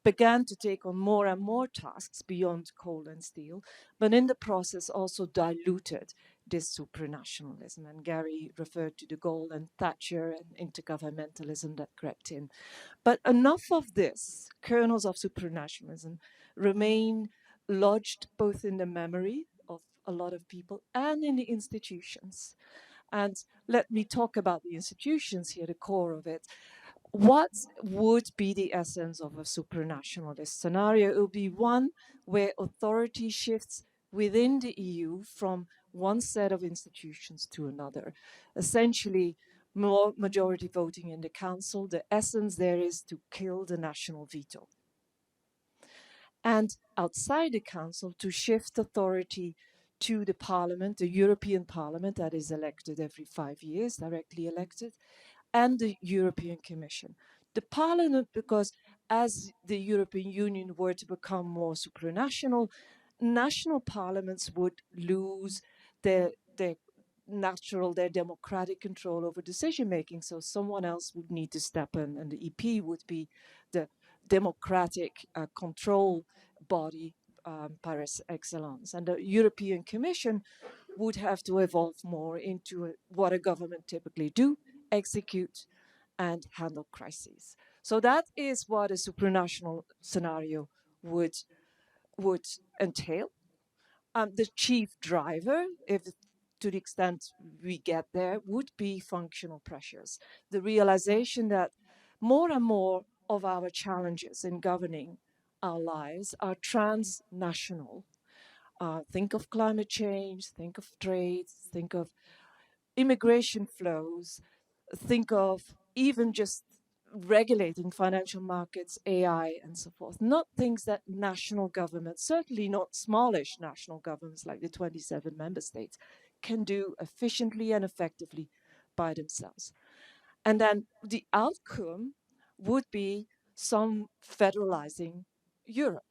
began to take on more and more tasks beyond coal and steel, but in the process also diluted this supranationalism. And Gary referred to de Gaulle and Thatcher and intergovernmentalism that crept in. But enough of this, kernels of supranationalism, remain lodged both in the memory of a lot of people and in the institutions. And let me talk about the institutions here, the core of it. What would be the essence of a supranationalist scenario? It would be one where authority shifts within the EU from one set of institutions to another. Essentially, more majority voting in the council. The essence there is to kill the national veto. And outside the council, to shift authority to the parliament, the European Parliament that is elected every 5 years, directly elected, and the European Commission. The Parliament, because as the European Union were to become more supranational, national parliaments would lose their democratic control over decision making. So someone else would need to step in, and the EP would be the democratic control body par excellence. And the European Commission would have to evolve more into what a government typically do: execute and handle crises. So that is what a supranational scenario would entail. The chief driver, if to the extent we get there, would be functional pressures. The realization that more and more of our challenges in governing our lives are transnational. Think of climate change, think of trade, think of immigration flows, think of even just regulating financial markets, AI, and so forth. Not things that national governments, certainly not smallish national governments like the 27 member states, can do efficiently and effectively by themselves. And then the outcome would be some federalizing Europe.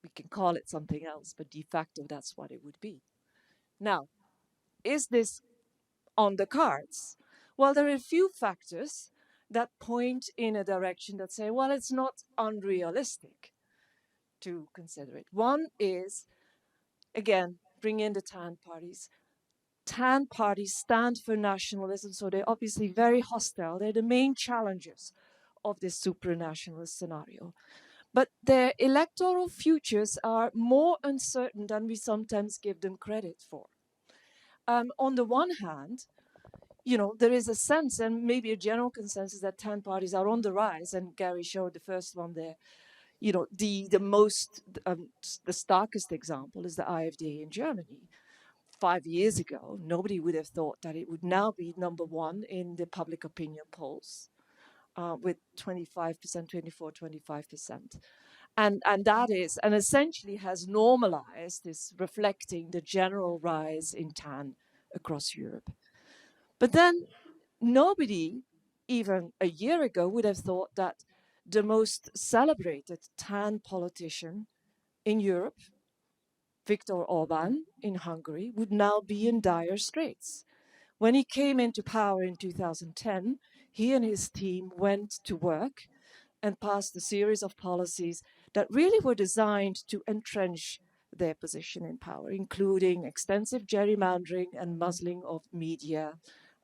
We can call it something else, but de facto, that's what it would be. Now, is this on the cards? Well, there are a few factors that point in a direction that say, well, it's not unrealistic to consider it. One is Again, bring in the tan parties. Tan parties stand for nationalism, so they're obviously very hostile. They're the main challengers of this supranationalist scenario. But their electoral futures are more uncertain than we sometimes give them credit for. On the one hand, there is a sense and maybe a general consensus that tan parties are on the rise, and Gary showed the first one there. The starkest example is the AfD in Germany. 5 years ago, nobody would have thought that it would now be number one in the public opinion polls, with 25%, 24, 25%. And that is, and essentially has normalized this, reflecting the general rise in tan across Europe. But then nobody, even a year ago, would have thought that the most celebrated tan politician in Europe, Viktor Orban in Hungary, would now be in dire straits. When he came into power in 2010, he and his team went to work and passed a series of policies that really were designed to entrench their position in power, including extensive gerrymandering and muzzling of media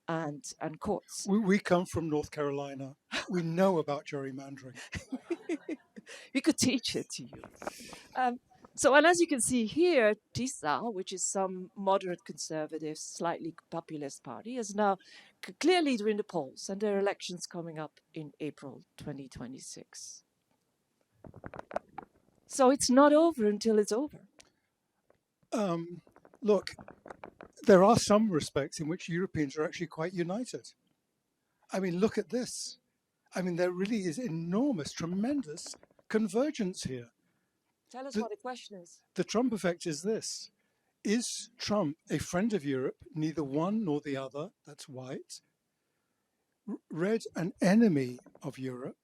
and courts. We come from North Carolina. We know about gerrymandering. We could teach it to you. And as you can see here, TISA, which is some moderate conservative, slightly populist party, is now clear leader in the polls, and there are elections coming up in April 2026. So it's not over until it's over. Look, there are some respects in which Europeans are actually quite united. I mean, look at this. I mean, there really is enormous, tremendous convergence here. Tell us what the question is. The Trump effect is this. Is Trump a friend of Europe, neither one nor the other, that's white, red, an enemy of Europe,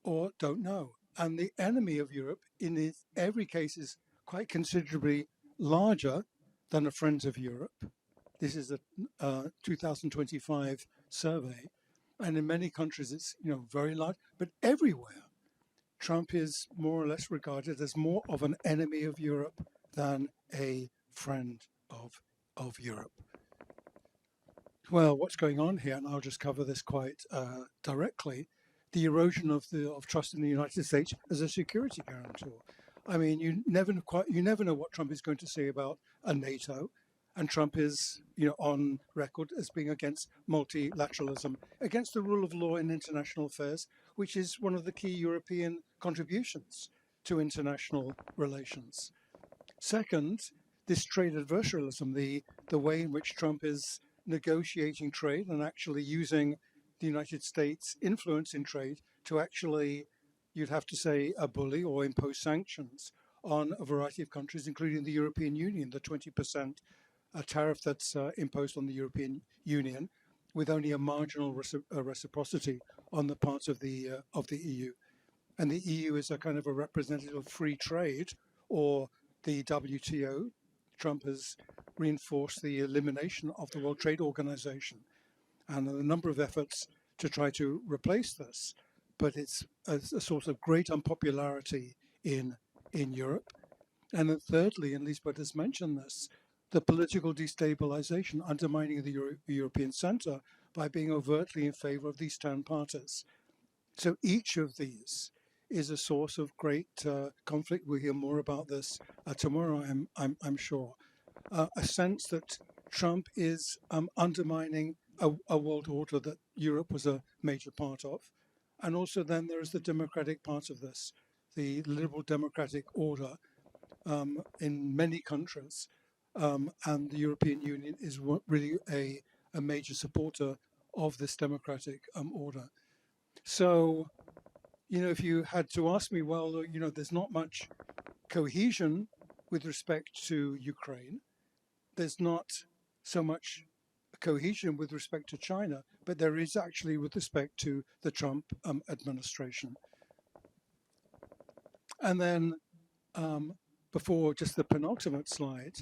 or don't know? And the enemy of Europe in every case is quite considerably larger than a friend of Europe. This is a 2025 survey. And in many countries, it's very large, but everywhere, Trump is more or less regarded as more of an enemy of Europe than a friend of Europe. Well, what's going on here, and I'll just cover this quite directly, the erosion of trust in the United States as a security guarantor. I mean, you never know what Trump is going to say about a NATO, and Trump is, on record as being against multilateralism, against the rule of law in international affairs, which is one of the key European contributions to international relations. Second, this trade adversarialism, the way in which Trump is negotiating trade and actually using the United States' influence in trade to actually, you'd have to say, bully or impose sanctions on a variety of countries, including the European Union, the 20% tariff that's imposed on the European Union, with only a marginal reciprocity on the part of the EU. And the EU is a kind of a representative of free trade, or the WTO. Trump has reinforced the elimination of the World Trade Organization, and a number of efforts to try to replace this. But it's a source of great unpopularity in Europe. And then thirdly, and Liesbet has mentioned this, the political destabilization, undermining of the European Centre by being overtly in favor of these 10 parties. So each of these is a source of great conflict. We'll hear more about this tomorrow, I'm sure. A sense that Trump is undermining a world order that Europe was a major part of. And also then there is the democratic part of this, the liberal democratic order in many countries. And the European Union is really a major supporter of this democratic order. So, if you had to ask me, well, there's not much cohesion with respect to Ukraine. There's not so much cohesion with respect to China, but there is actually with respect to the Trump administration. And then before just the penultimate slide,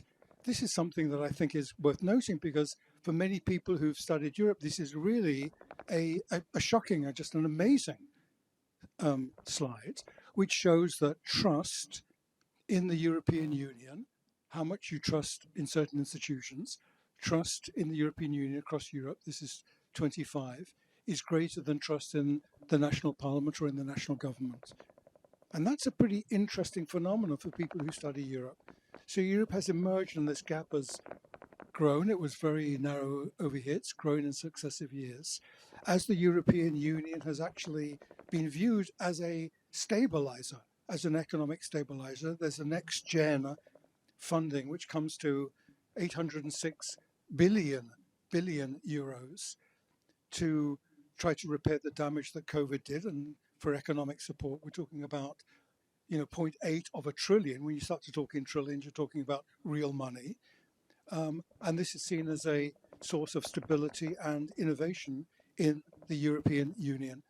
this is something that I think is worth noting, because for many people who've studied Europe, this is really a shocking, just an amazing slide, which shows that trust in the European Union how much you trust in certain institutions, trust in the European Union across Europe, this is 25, is greater than trust in the national parliament or in the national government. And that's a pretty interesting phenomenon for people who study Europe. So Europe has emerged and this gap has grown. It was very narrow over here. It's grown in successive years as the European Union has actually been viewed as a stabilizer, as an economic stabilizer. There's a next gen funding which comes to 806 billion euros to try to repair the damage that COVID did. And for economic support, we're talking about zero point 0.8 of a trillion. When you start to talk in trillions, you're talking about real money. And this is seen as a source of stability and innovation in the European Union.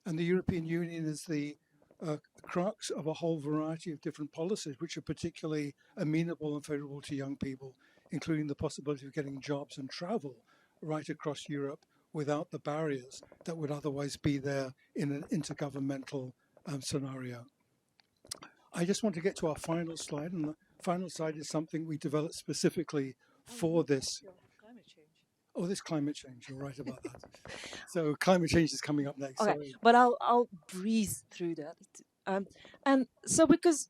And the European Union is the crux of a whole variety of different policies, which are particularly amenable and favorable to young people, including the possibility of getting jobs and travel right across Europe without the barriers that would otherwise be there in an intergovernmental scenario. I just want to get to our final slide, and the final slide is something we developed specifically for this. Climate change. Oh, this climate change. You're right about that. So climate change is coming up next. Okay, Sorry. but I'll breeze through that. And so because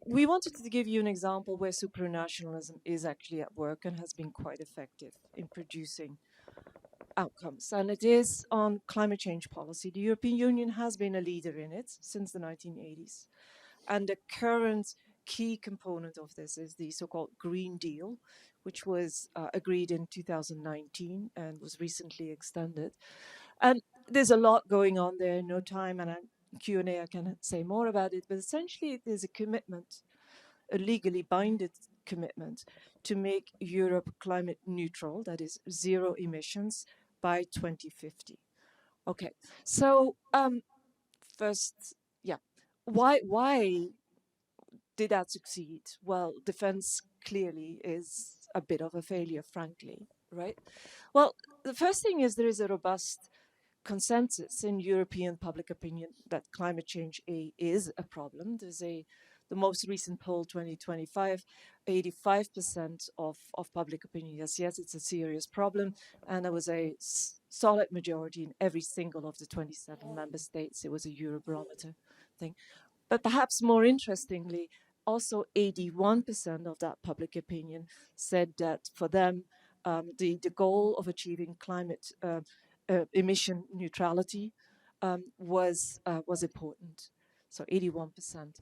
we wanted to give you an example where supranationalism is actually at work and has been quite effective in producing outcomes. And it is on climate change policy. The European Union has been a leader in it since the 1980s. And the current key component of this is the so-called Green Deal, which was agreed in 2019 and was recently extended. And there's a lot going on there, no time, and Q&A I can say more about it, but essentially it is a commitment, a legally binded commitment to make Europe climate neutral, that is zero emissions, by 2050. Okay, so first, yeah, why did that succeed? Well, defense clearly is a bit of a failure, frankly, right? Well, the first thing is there is a robust consensus in European public opinion that climate change is a problem. There's the most recent poll, 2025, 85% of public opinion, yes, it's a serious problem. And there was a solid majority in every single of the 27 member states. It was a Eurobarometer thing. But perhaps more interestingly, also 81% of that public opinion said that for them, the goal of achieving climate emission neutrality was important. So 81%.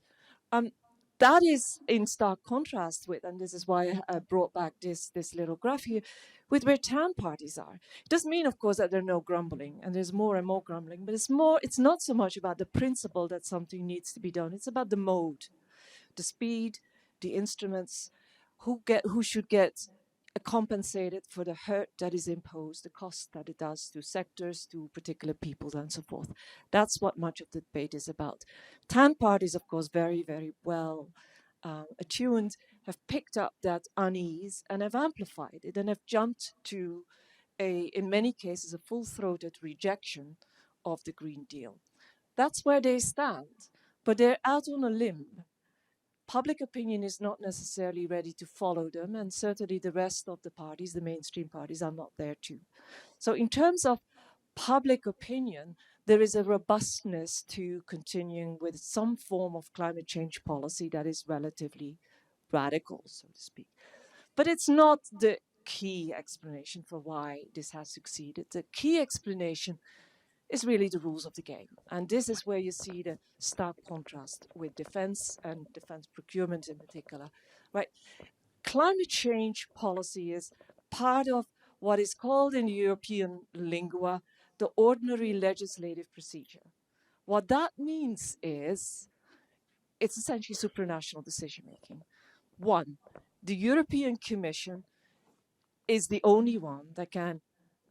That is in stark contrast with, and this is why I brought back this little graph here, with where TAN parties are. It doesn't mean, of course, that there's no grumbling, and there's more and more grumbling, but it's not so much about the principle that something needs to be done. It's about the mode, the speed, the instruments, who should get compensated for the hurt that is imposed, the cost that it does to sectors, to particular peoples, and so forth. That's what much of the debate is about. TAN parties, of course, very, very well attuned, have picked up that unease and have amplified it and have jumped to in many cases, a full-throated rejection of the Green Deal. That's where they stand, but they're out on a limb. Public opinion is not necessarily ready to follow them, and certainly the rest of the parties, the mainstream parties, are not there too. So in terms of public opinion, there is a robustness to continuing with some form of climate change policy that is relatively radical, so to speak. But it's not the key explanation for why this has succeeded. The key explanation is really the rules of the game. And this is where you see the stark contrast with defense and defense procurement in particular, right? Climate change policy is part of what is called in European lingua the ordinary legislative procedure. What that means is it's essentially supranational decision making. One, the European Commission is the only one that can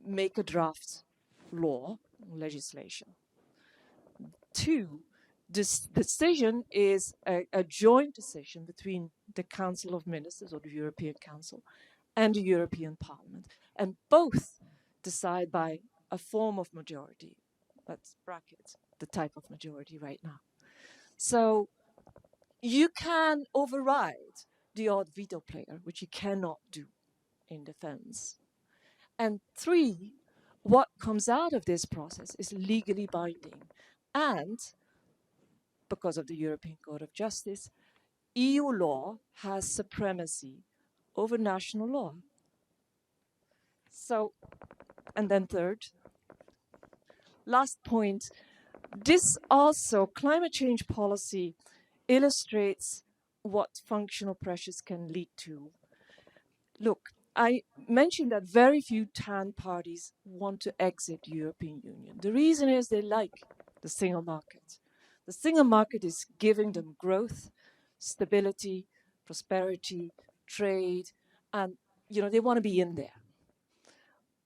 make a draft law, legislation. Two, this decision is a joint decision between the Council of Ministers or the European Council and the European Parliament. And both decide by a form of majority. Let's bracket the type of majority right now. So you can override the odd veto player, which you cannot do in defense. And 3, what comes out of this process is legally binding. And because of the European Court of Justice, EU law has supremacy over national law. So, and then third, last point, this also, climate change policy illustrates what functional pressures can lead to. Look, I mentioned that very few TAN parties want to exit the European Union. The reason is they like the single market. The single market is giving them growth, stability, prosperity, trade, and they want to be in there.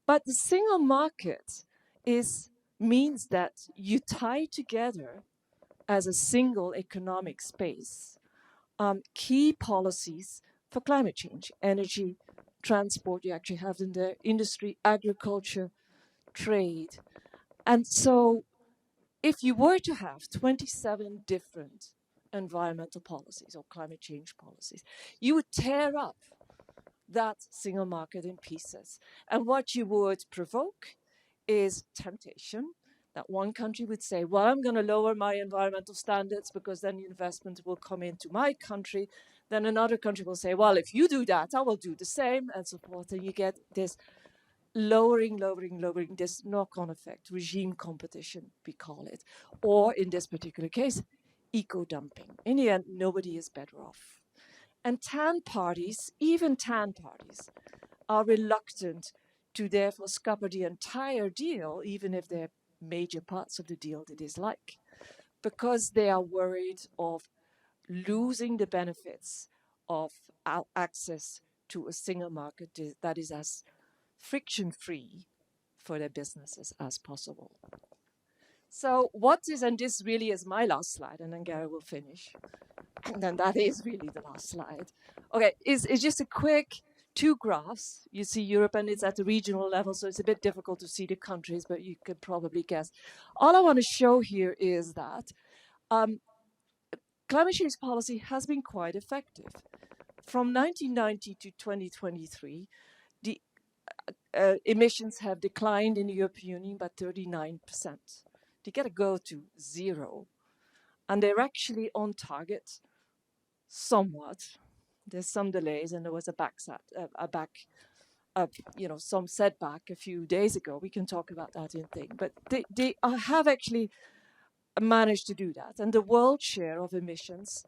But the single market means that you tie together as a single economic space key policies for climate change, energy, transport, you actually have in there, industry, agriculture, trade. And so if you were to have 27 different environmental policies or climate change policies, you would tear up that single market in pieces. And what you would provoke is temptation, that one country would say, well, I'm going to lower my environmental standards because then investment will come into my country. Then another country will say, well, if you do that, I will do the same, and so forth. And you get this lowering, this knock-on effect, regime competition, we call it. Or in this particular case, eco-dumping. In the end, nobody is better off. And TAN parties, even TAN parties, are reluctant to therefore scupper the entire deal, even if there are major parts of the deal they dislike, because they are worried of losing the benefits of access to a single market that is as friction-free for their businesses as possible. So what is, and this really is my last slide, and then Gary will finish, and then that is really the last slide. Okay, it's just a quick 2 graphs. You see Europe, and it's at the regional level, so it's a bit difficult to see the countries, but you could probably guess. All I want to show here is that climate change policy has been quite effective. From 1990 to 2023, the emissions have declined in the European Union by 39%. They got to go to 0. And they're actually on target somewhat. There's some delays, and there was some setback a few days ago. We can talk about that in thing. But they have actually managed to do that. And the world share of emissions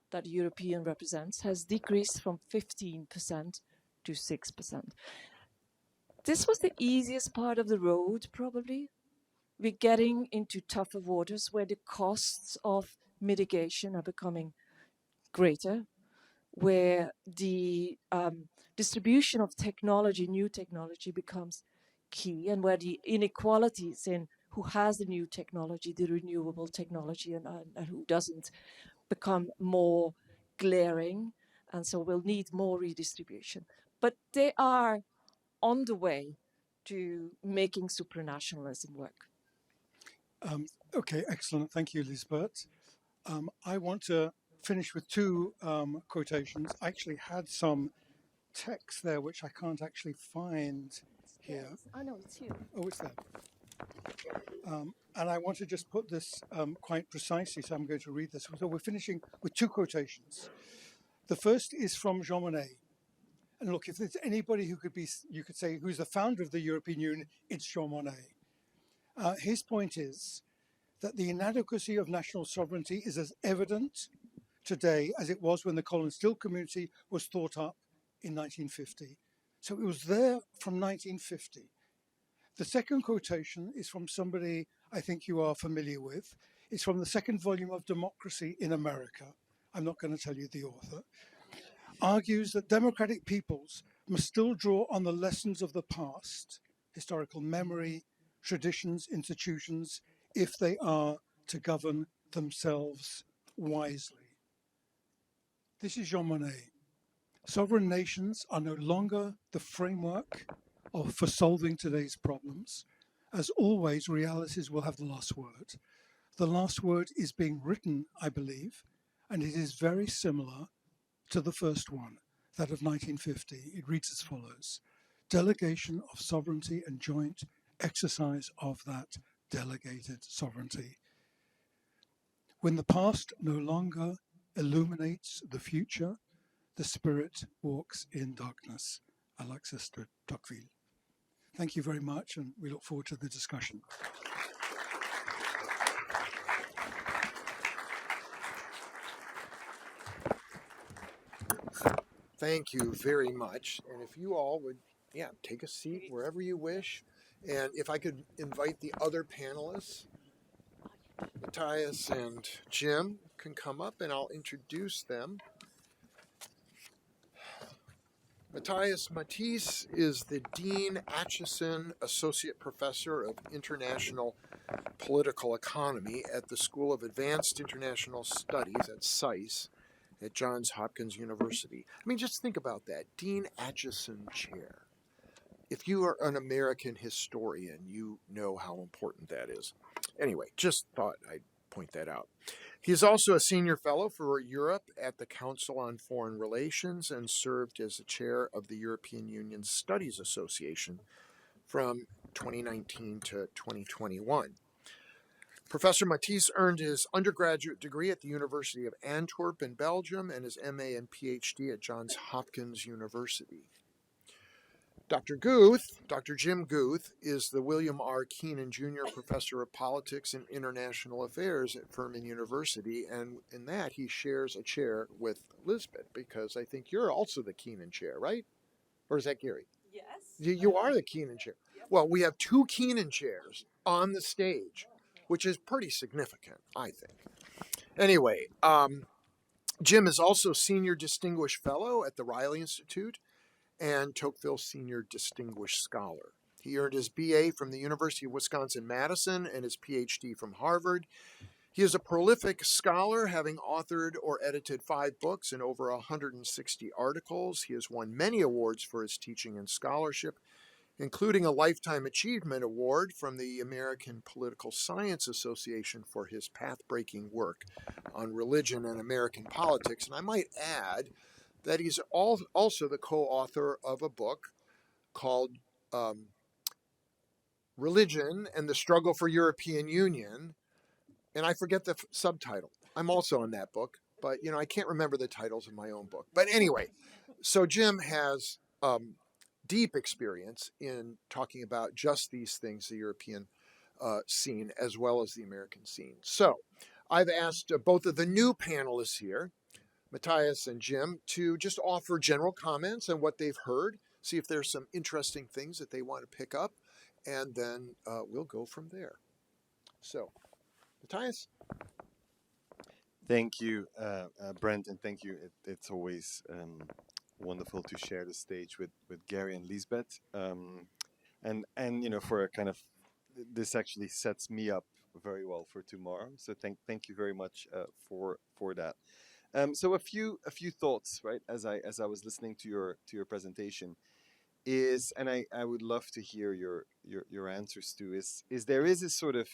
that European represents has decreased from 15% to 6%. This was the easiest part of the road, probably. We're getting into tougher waters where the costs of mitigation are becoming greater, where the distribution of technology, new technology, becomes key, and where the inequalities in who has the new technology, the renewable technology, and who doesn't, become more glaring, and so we'll need more redistribution. But they are on the way to making supranationalism work. Okay, excellent. Thank you, Liesbet. I want to finish with 2 quotations. I actually had some text there, which I can't actually find here. Yes, I know, it's here. Oh, it's there. And I want to just put this quite precisely, so I'm going to read this. So we're finishing with 2 quotations. The first is from Jean Monnet. And look, if there's anybody who could be, you could say, who's the founder of the European Union, it's Jean Monnet. His point is that the inadequacy of national sovereignty is as evident today as it was when the Colin Still Community was thought up in 1950. So it was there from 1950. The second quotation is from somebody I think you are familiar with. It's from the 2nd volume of Democracy in America. I'm not going to tell you the author. Argues that democratic peoples must still draw on the lessons of the past, historical memory, traditions, institutions, if they are to govern themselves wisely. This is Jean Monnet. Sovereign nations are no longer the framework for solving today's problems. As always, realities will have the last word. The last word is being written, I believe, and it is very similar to the first one, that of 1950. It reads as follows: delegation of sovereignty and joint exercise of that delegated sovereignty. When the past no longer illuminates the future, the spirit walks in darkness. Alexis de Tocqueville. Thank you very much, and we look forward to the discussion. Thank you very much. And if you all would, take a seat wherever you wish. And if I could invite the other panelists, Matthias and Jim can come up and I'll introduce them. Matthias Matisse is the Dean Acheson Associate Professor of International Political Economy at the School of Advanced International Studies at SAIS at Johns Hopkins University. I mean, just think about that. Dean Acheson Chair. If you are an American historian, you know how important that is. Anyway, just thought I'd point that out. He is also a senior fellow for Europe at the Council on Foreign Relations and served as the chair of the European Union Studies Association from 2019 to 2021. Professor Matisse earned his undergraduate degree at the University of Antwerp in Belgium and his MA and PhD at Johns Hopkins University. Dr. Jim Guth, is the William R. Kenan Jr. Professor of Politics and International Affairs at Furman University, and in that he shares a chair with Liesbet, because I think you're also the Kenan chair, right? Or is that Gary? Yes. You are the Kenan chair. Well, we have two Kenan chairs on the stage, which is pretty significant, I think. Anyway, Jim is also Senior Distinguished Fellow at the Riley Institute and Tocqueville Senior Distinguished Scholar. He earned his BA from the University of Wisconsin-Madison and his PhD from Harvard. He is a prolific scholar, having authored or edited 5 books and over 160 articles. He has won many awards for his teaching and scholarship, including a Lifetime Achievement Award from the American Political Science Association for his path-breaking work on religion and American politics. And I might add that he's also the co-author of a book called Religion and the Struggle for European Union, and I forget the subtitle. I'm also in that book, but I can't remember the titles of my own book. But anyway, so Jim has deep experience in talking about just these things, the European scene as well as the American scene. So I've asked both of the new panelists here, Matthias and Jim, to just offer general comments on what they've heard, see if there's some interesting things that they want to pick up, and then we'll go from there. So, Matthias? Thank you, Brent, and thank you. It's always wonderful to share the stage with Gary and Liesbet. And for a kind of, this actually sets me up very well for tomorrow. So thank you very much for that. So a few thoughts, right, as I was listening to your presentation, is, and I would love to hear your answers to, is there is a sort of,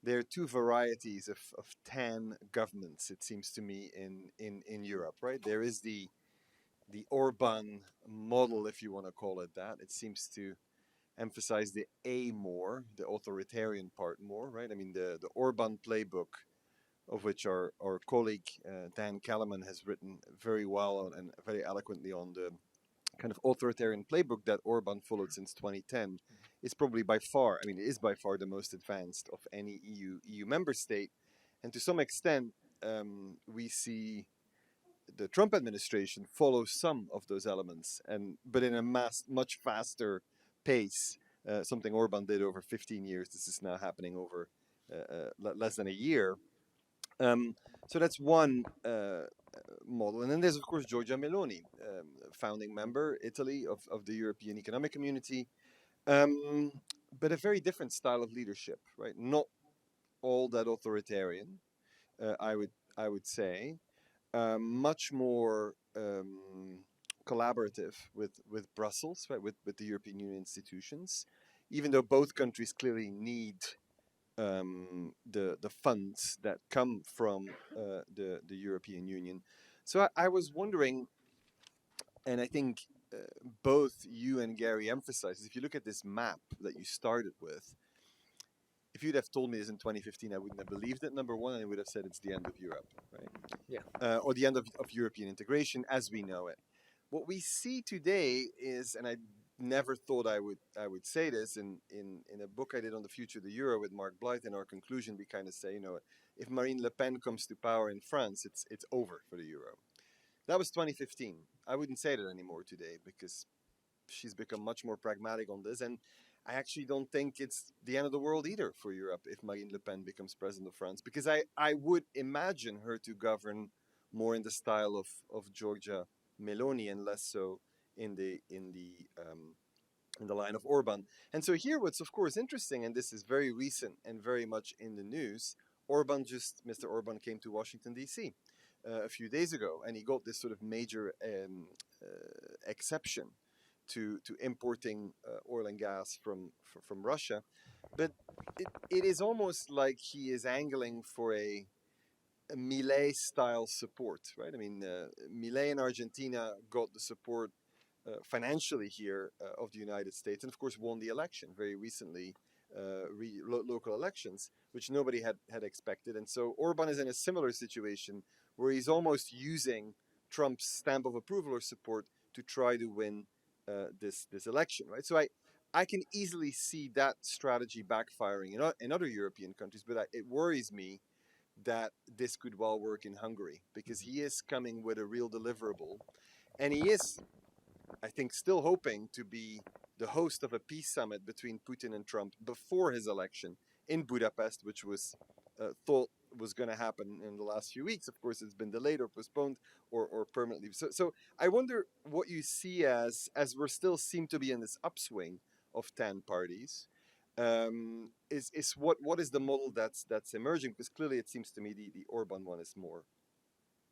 there are 2 varieties of 10 governments, it seems to me, in Europe, right? There is the Orban model, if you want to call it that. It seems to emphasize the A more, the authoritarian part more, right? I mean, the Orban playbook, of which our colleague Dan Kellerman has written very well and very eloquently on the kind of authoritarian playbook that Orban followed since 2010, is probably by far, it is by far the most advanced of any EU member state. And to some extent, we see the Trump administration follow some of those elements, but in a much faster pace, something Orban did over 15 years. This is now happening over less than a year. So that's one model. And then there's, of course, Giorgia Meloni, founding member, Italy, of the European Economic Community, but a very different style of leadership, right? Not all that authoritarian, I would say, much more collaborative with Brussels, right? With the European Union institutions, even though both countries clearly need the funds that come from the European Union. So I was wondering, and I think both you and Gary emphasized, if you look at this map that you started with, if you'd have told me this in 2015, I wouldn't have believed it, number one, and I would have said it's the end of Europe, right? Yeah. Or the end of European integration as we know it. What we see today is, and I never thought I would say this in a book I did on the future of the euro with Mark Blyth. In our conclusion, we kind of say, if Marine Le Pen comes to power in France, it's over for the euro. That was 2015. I wouldn't say that anymore today because she's become much more pragmatic on this, and I actually don't think it's the end of the world either for Europe if Marine Le Pen becomes president of France, because I would imagine her to govern more in the style of Giorgia Meloni and less so in the line of Orban. And so here, what's of course interesting, and this is very recent and very much in the news, Mr. Orban came to Washington D.C. A few days ago, and he got this sort of major exception to importing oil and gas from Russia, but it is almost like he is angling for a Milei style support, right? I mean, Milei in Argentina got the support financially here of the United States, and of course won the election very recently, local elections, which nobody had expected. And so Orban is in a similar situation where he's almost using Trump's stamp of approval or support to try to win this election, right? So I can easily see that strategy backfiring in other European countries, but it worries me that this could well work in Hungary because he is coming with a real deliverable, and he is, I think, still hoping to be the host of a peace summit between Putin and Trump before his election in Budapest, which was thought was going to happen in the last few weeks. Of course, it's been delayed or postponed or permanently. So I wonder what you see as we still seem to be in this upswing of 10 parties. Is what is the model that's emerging? Because clearly it seems to me the Orban one is more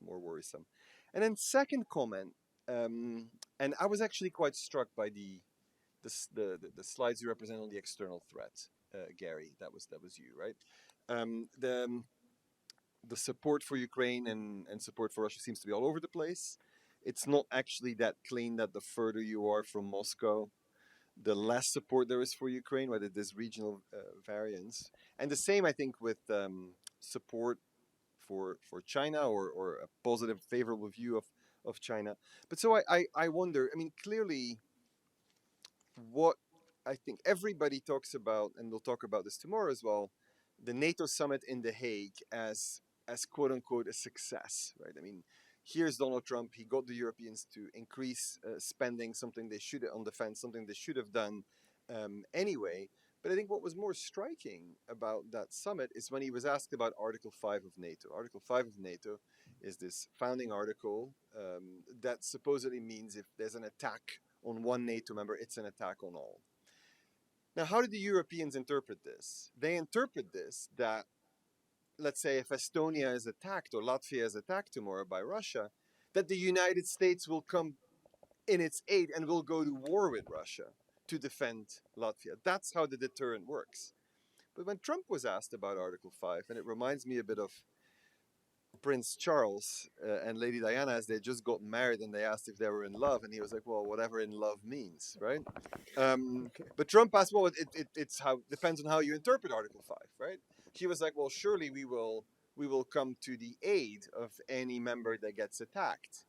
worrisome. And then second comment, and I was actually quite struck by the slides you represent on the external threat, Gary. That was you, right? The support for Ukraine and support for Russia seems to be all over the place. It's not actually that clean that the further you are from Moscow, the less support there is for Ukraine, whether there's regional variance. And the same, I think, with support for China or a positive, favorable view of China. But so I wonder, I mean, clearly what I think everybody talks about, and we'll talk about this tomorrow as well, the NATO summit in The Hague as quote unquote a success, right? I mean, here's Donald Trump. He got the Europeans to increase spending, something they should on defense, something they should have done anyway. But I think what was more striking about that summit is when he was asked about Article 5 of NATO. Article 5 of NATO is this founding article that supposedly means if there's an attack on one NATO member, it's an attack on all. Now, how did the Europeans interpret this? They interpret this that, let's say, if Estonia is attacked or Latvia is attacked tomorrow by Russia, that the United States will come in its aid and will go to war with Russia to defend Latvia. That's how the deterrent works. But when Trump was asked about Article 5, and it reminds me a bit of Prince Charles and Lady Diana as they just got married and they asked if they were in love, and he was like, well, whatever in love means, right? But Trump asked, well, it's how depends on how you interpret Article 5, right? He was like, well, surely we will come to the aid of any member that gets attacked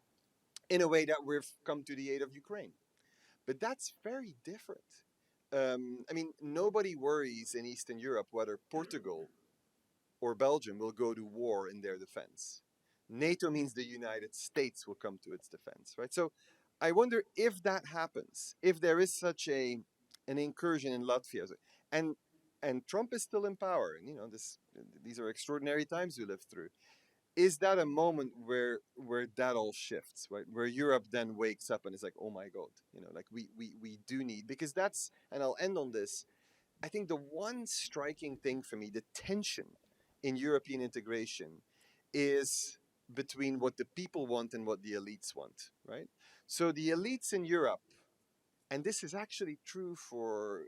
in a way that we've come to the aid of Ukraine. But that's very different. I mean, nobody worries in Eastern Europe whether Portugal or Belgium will go to war in their defense. NATO means the United States will come to its defense, right? So I wonder if that happens, if there is such an incursion in Latvia, and Trump is still in power, and these are extraordinary times we live through. Is that a moment where that all shifts, right? Where Europe then wakes up and is like, oh my God, like we do need, because that's, and I'll end on this, I think the one striking thing for me, the tension in European integration is between what the people want and what the elites want, right? So the elites in Europe, and this is actually true for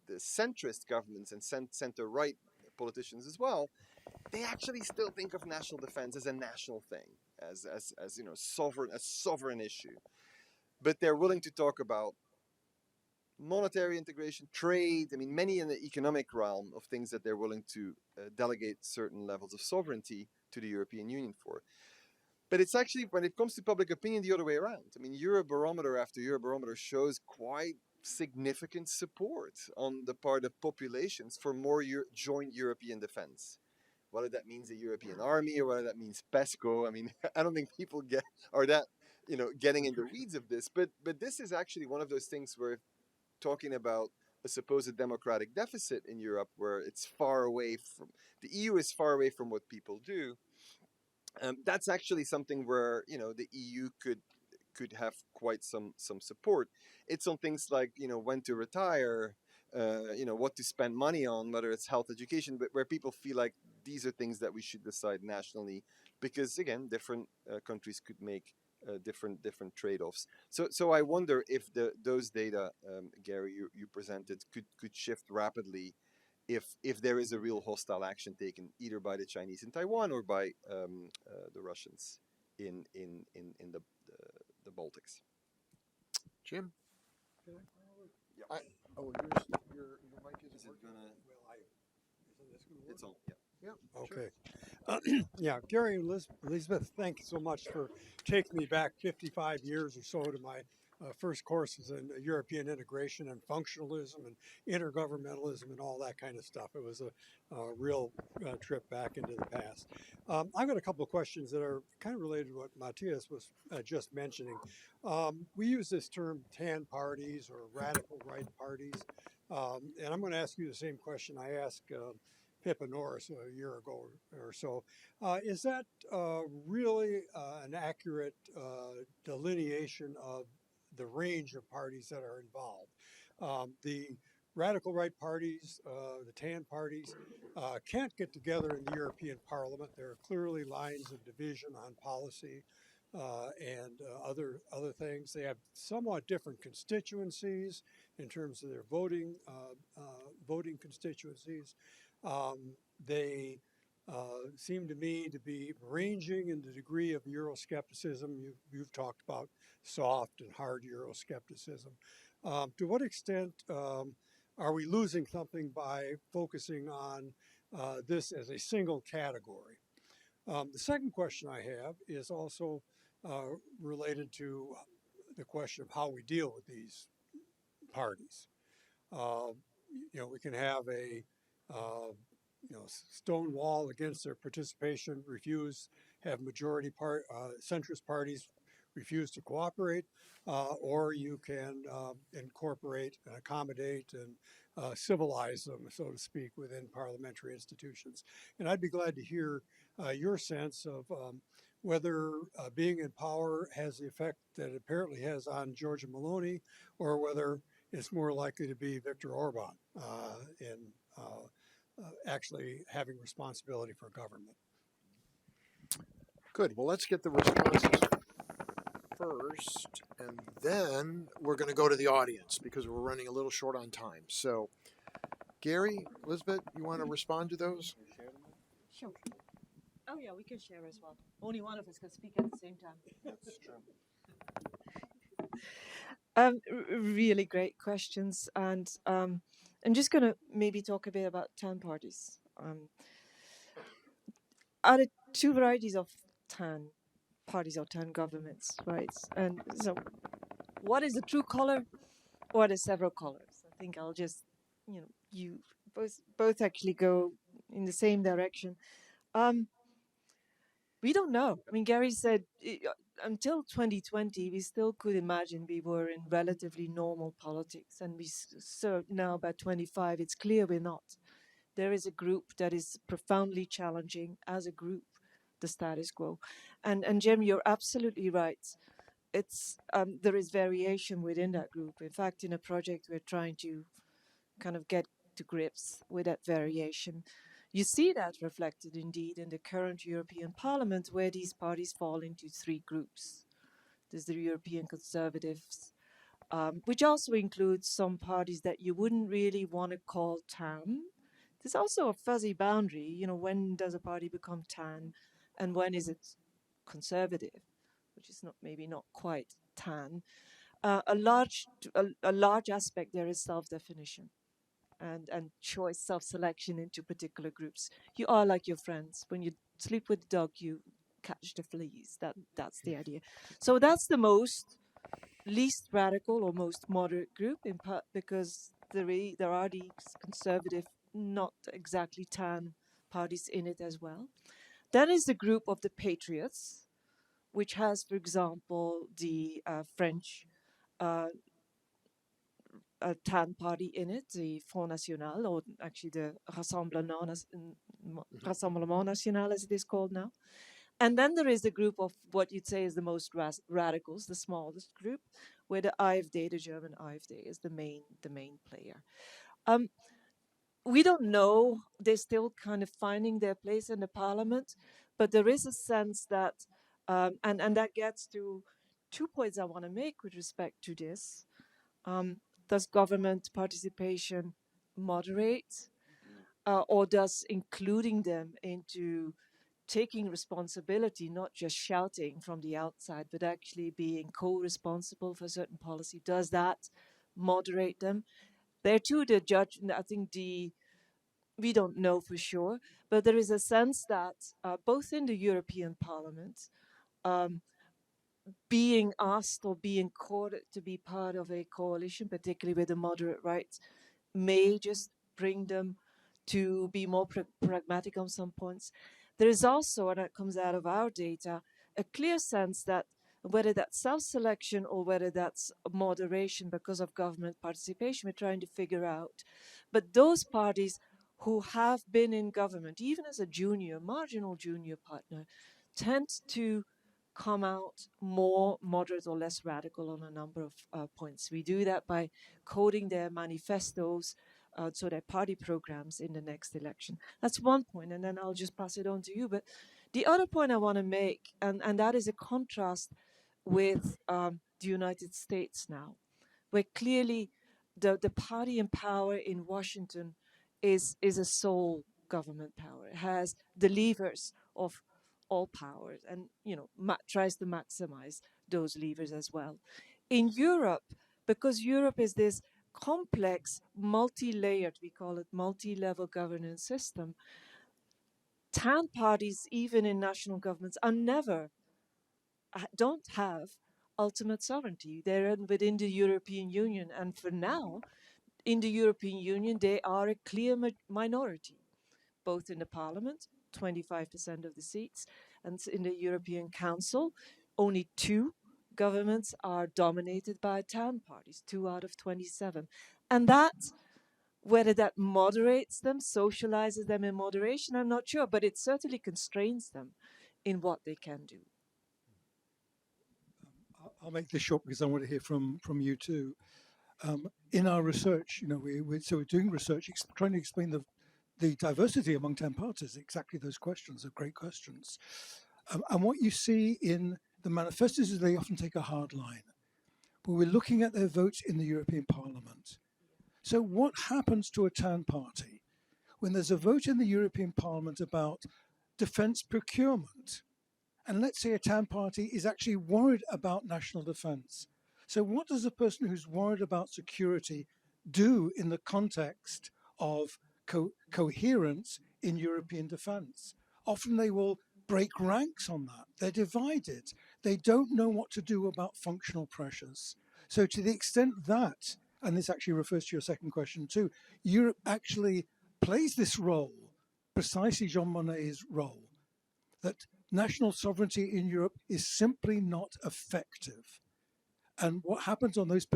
the centrist governments and center-right politicians as well, they actually still think of national defense as a national thing. as sovereign issue, but they're willing to talk about monetary integration, trade. I mean, many in the economic realm of things that they're willing to delegate certain levels of sovereignty to the European Union for. But it's actually, when it comes to public opinion, the other way around. I mean, Eurobarometer after Eurobarometer shows quite significant support on the part of populations for more joint European defense. Whether that means a European army or whether that means PESCO, I mean, I don't think people are that getting in the weeds of this. But this is actually one of those things where talking about a supposed democratic deficit in Europe, where it's far away from the EU is far away from what people do. That's actually something where the EU could have quite some support. It's on things like when to retire, what to spend money on, whether it's health, education, but where people feel like these are things that we should decide nationally, because again, different countries could make different trade-offs. So I wonder if those data, Gary, you presented, could shift rapidly if there is a real hostile action taken either by the Chinese in Taiwan or by the Russians in the Baltics. Jim? Yeah. Your mic isn't Is it working. gonna? Isn't this gonna work? It's on. Yeah. Yeah. Okay. Yeah, Gary and Liesbet, thank you so much for taking me back 55 years or so to my first courses in European integration and functionalism and intergovernmentalism and all that kind of stuff. It was a real trip back into the past. I've got a couple of questions that are kind of related to what Matthias was just mentioning. We use this term tan parties or radical right parties. And I'm going to ask you the same question I asked Pippa Norris a year ago or so. Is that really an accurate delineation of the range of parties that are involved? The radical right parties, the tan parties, can't get together in the European Parliament. There are clearly lines of division on policy and other things. They have somewhat different constituencies in terms of their voting constituencies. They seem to me to be ranging in the degree of Euroscepticism. You've talked about soft and hard Euroscepticism. To what extent are we losing something by focusing on this as a single category? The second question I have is also related to the question of how we deal with these parties. We can have a stone wall against their participation, have centrist parties refuse to cooperate, or you can incorporate and accommodate and civilize them, so to speak, within parliamentary institutions. And I'd be glad to hear your sense of whether being in power has the effect that it apparently has on Giorgia Meloni, or whether it's more likely to be Viktor Orban in actually having responsibility for government. Good. Well, let's get the responses first, and then we're going to go to the audience because we're running a little short on time. So, Gary, Liesbet, you want to respond to those? Sure. Oh yeah, we can share as well. Only one of us can speak at the same time. That's true. Really great questions, and I'm just going to maybe talk a bit about TAN parties. Are there two varieties of TAN parties or TAN governments, right? And so, what is the true color, or are there several colors? I think I'll just, you both actually go in the same direction. We don't know. I mean, Gary said until 2020, we still could imagine we were in relatively normal politics, and so now by 25, it's clear we're not. There is a group that is profoundly challenging as a group the status quo, and Jim, you're absolutely right. It's there is variation within that group. In fact, in a project, we're trying to kind of get to grips with that variation. You see that reflected indeed in the current European Parliament, where these parties fall into three groups. There's the European Conservatives, which also includes some parties that you wouldn't really want to call TAN. There's also a fuzzy boundary, when does a party become TAN and when is it conservative, which is not maybe not quite tan. A large aspect there is self-definition and choice, self-selection into particular groups. You are like your friends. When you sleep with the dog, you catch the fleas. That's the idea. So that's the least radical or most moderate group, in part because there are these conservative, not exactly tan parties in it as well. Then is the group of the patriots, which has, for example, the French tan party in it, the Front National, or actually the Rassemblement National, as it is called now. And then there is the group of what you'd say is the most radicals, the smallest group, where the AfD, the German AfD, is the main player. We don't know. They're still kind of finding their place in the parliament, but there is a sense that, and that gets to 2 points I want to make with respect to this. Does government participation moderate, or does including them into taking responsibility, not just shouting from the outside, but actually being co-responsible for certain policy, does that moderate them? There too, the judge, I think we don't know for sure, but there is a sense that both in the European Parliament, um, being asked or being courted to be part of a coalition, particularly with the moderate right, may just bring them to be more pragmatic on some points. There is also, and that comes out of our data, a clear sense that whether that's self-selection or whether that's moderation because of government participation, we're trying to figure out. But those parties who have been in government, even as a marginal junior partner, tend to come out more moderate or less radical on a number of points. We do that by coding their manifestos, so their party programs in the next election. That's one point, and then I'll just pass it on to you. But the other point I want to make, and that is a contrast with the United States now, where clearly the party in power in Washington is a sole government power. It has the levers of all powers and tries to maximize those levers as well. In Europe, because Europe is this complex, multi-layered, we call it multi-level governance system, tan parties, even in national governments, don't have ultimate sovereignty. They're within the European Union, and for now, in the European Union, they are a clear minority, both in the Parliament, 25% of the seats, and in the European Council, only 2 governments are dominated by tan parties, 2 out of 27. And that, whether that moderates them, socializes them in moderation, I'm not sure, but it certainly constrains them in what they can do. I'll make this short because I want to hear from you too. In our research, we're doing research trying to explain the diversity among 10 parties. Exactly those questions are great questions. And what you see in the manifestos is they often take a hard line. But we're looking at their votes in the European Parliament. So what happens to a TAN party when there's a vote in the European Parliament about defence procurement? And let's say a TAN party is actually worried about national defence. So what does a person who's worried about security do in the context of coherence in European defence? Often they will break ranks on that. They're divided. They don't know what to do about functional pressures. So to the extent that, and this actually refers to your second question too, Europe actually plays this role, precisely Jean Monnet's role, that national sovereignty in Europe is simply not effective. And what happens on those,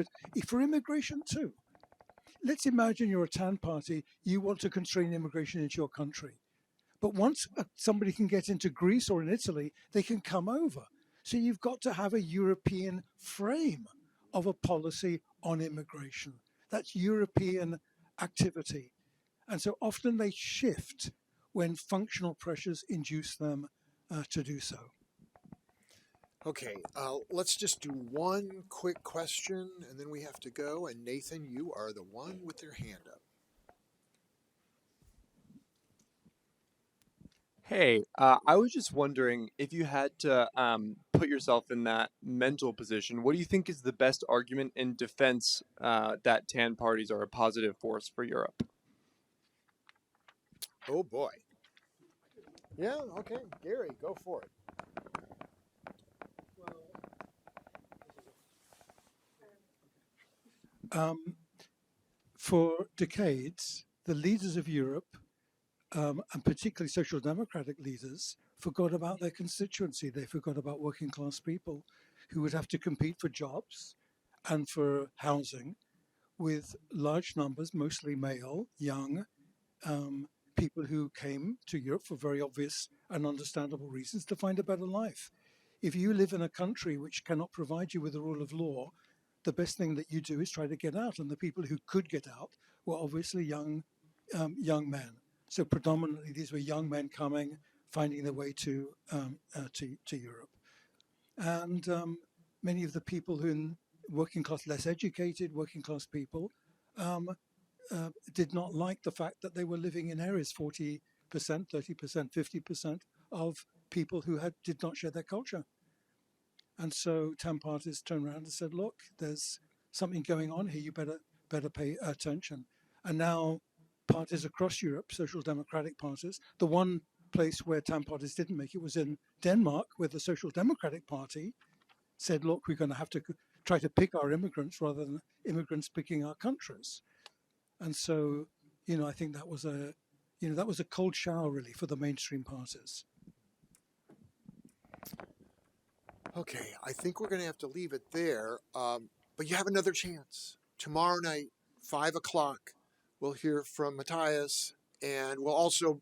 for immigration too. Let's imagine you're a TAN party, you want to constrain immigration into your country. But once somebody can get into Greece or in Italy, they can come over. So you've got to have a European frame of a policy on immigration. That's European activity. And so often they shift when functional pressures induce them to do so. Okay, let's just do one quick question and then we have to go. And Nathan, you are the one with your hand up. Hey, I was just wondering if you had to put yourself in that mental position, what do you think is the best argument in defense that tan parties are a positive force for Europe? Oh boy. Yeah, okay. Gary, go for it. For decades, the leaders of Europe, and particularly social democratic leaders, forgot about their constituency. They forgot about working class people who would have to compete for jobs and for housing with large numbers, mostly male, young people who came to Europe for very obvious and understandable reasons to find a better life. If you live in a country which cannot provide you with the rule of law, the best thing that you do is try to get out. And the people who could get out were obviously young men. So predominantly these were young men coming, finding their way to Europe. And many of the people who in working class, less educated working class people, um, did not like the fact that they were living in areas 40%, 30%, 50% of people who did not share their culture. And so TAM parties turned around and said, look, there's something going on here. You better pay attention. And now parties across Europe, social democratic parties, the one place where TAM parties didn't make it was in Denmark, where the Social Democratic Party said, look, we're going to have to try to pick our immigrants rather than immigrants picking our countries. And so, I think that was a cold shower really for the mainstream parties. Okay, I think we're going to have to leave it there. But you have another chance. Tomorrow night, 5 o'clock, we'll hear from Matthias, and we'll also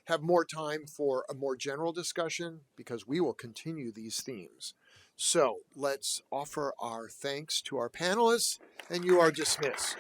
have more time for a more general discussion because we will continue these themes. So let's offer our thanks to our panelists, and you are dismissed.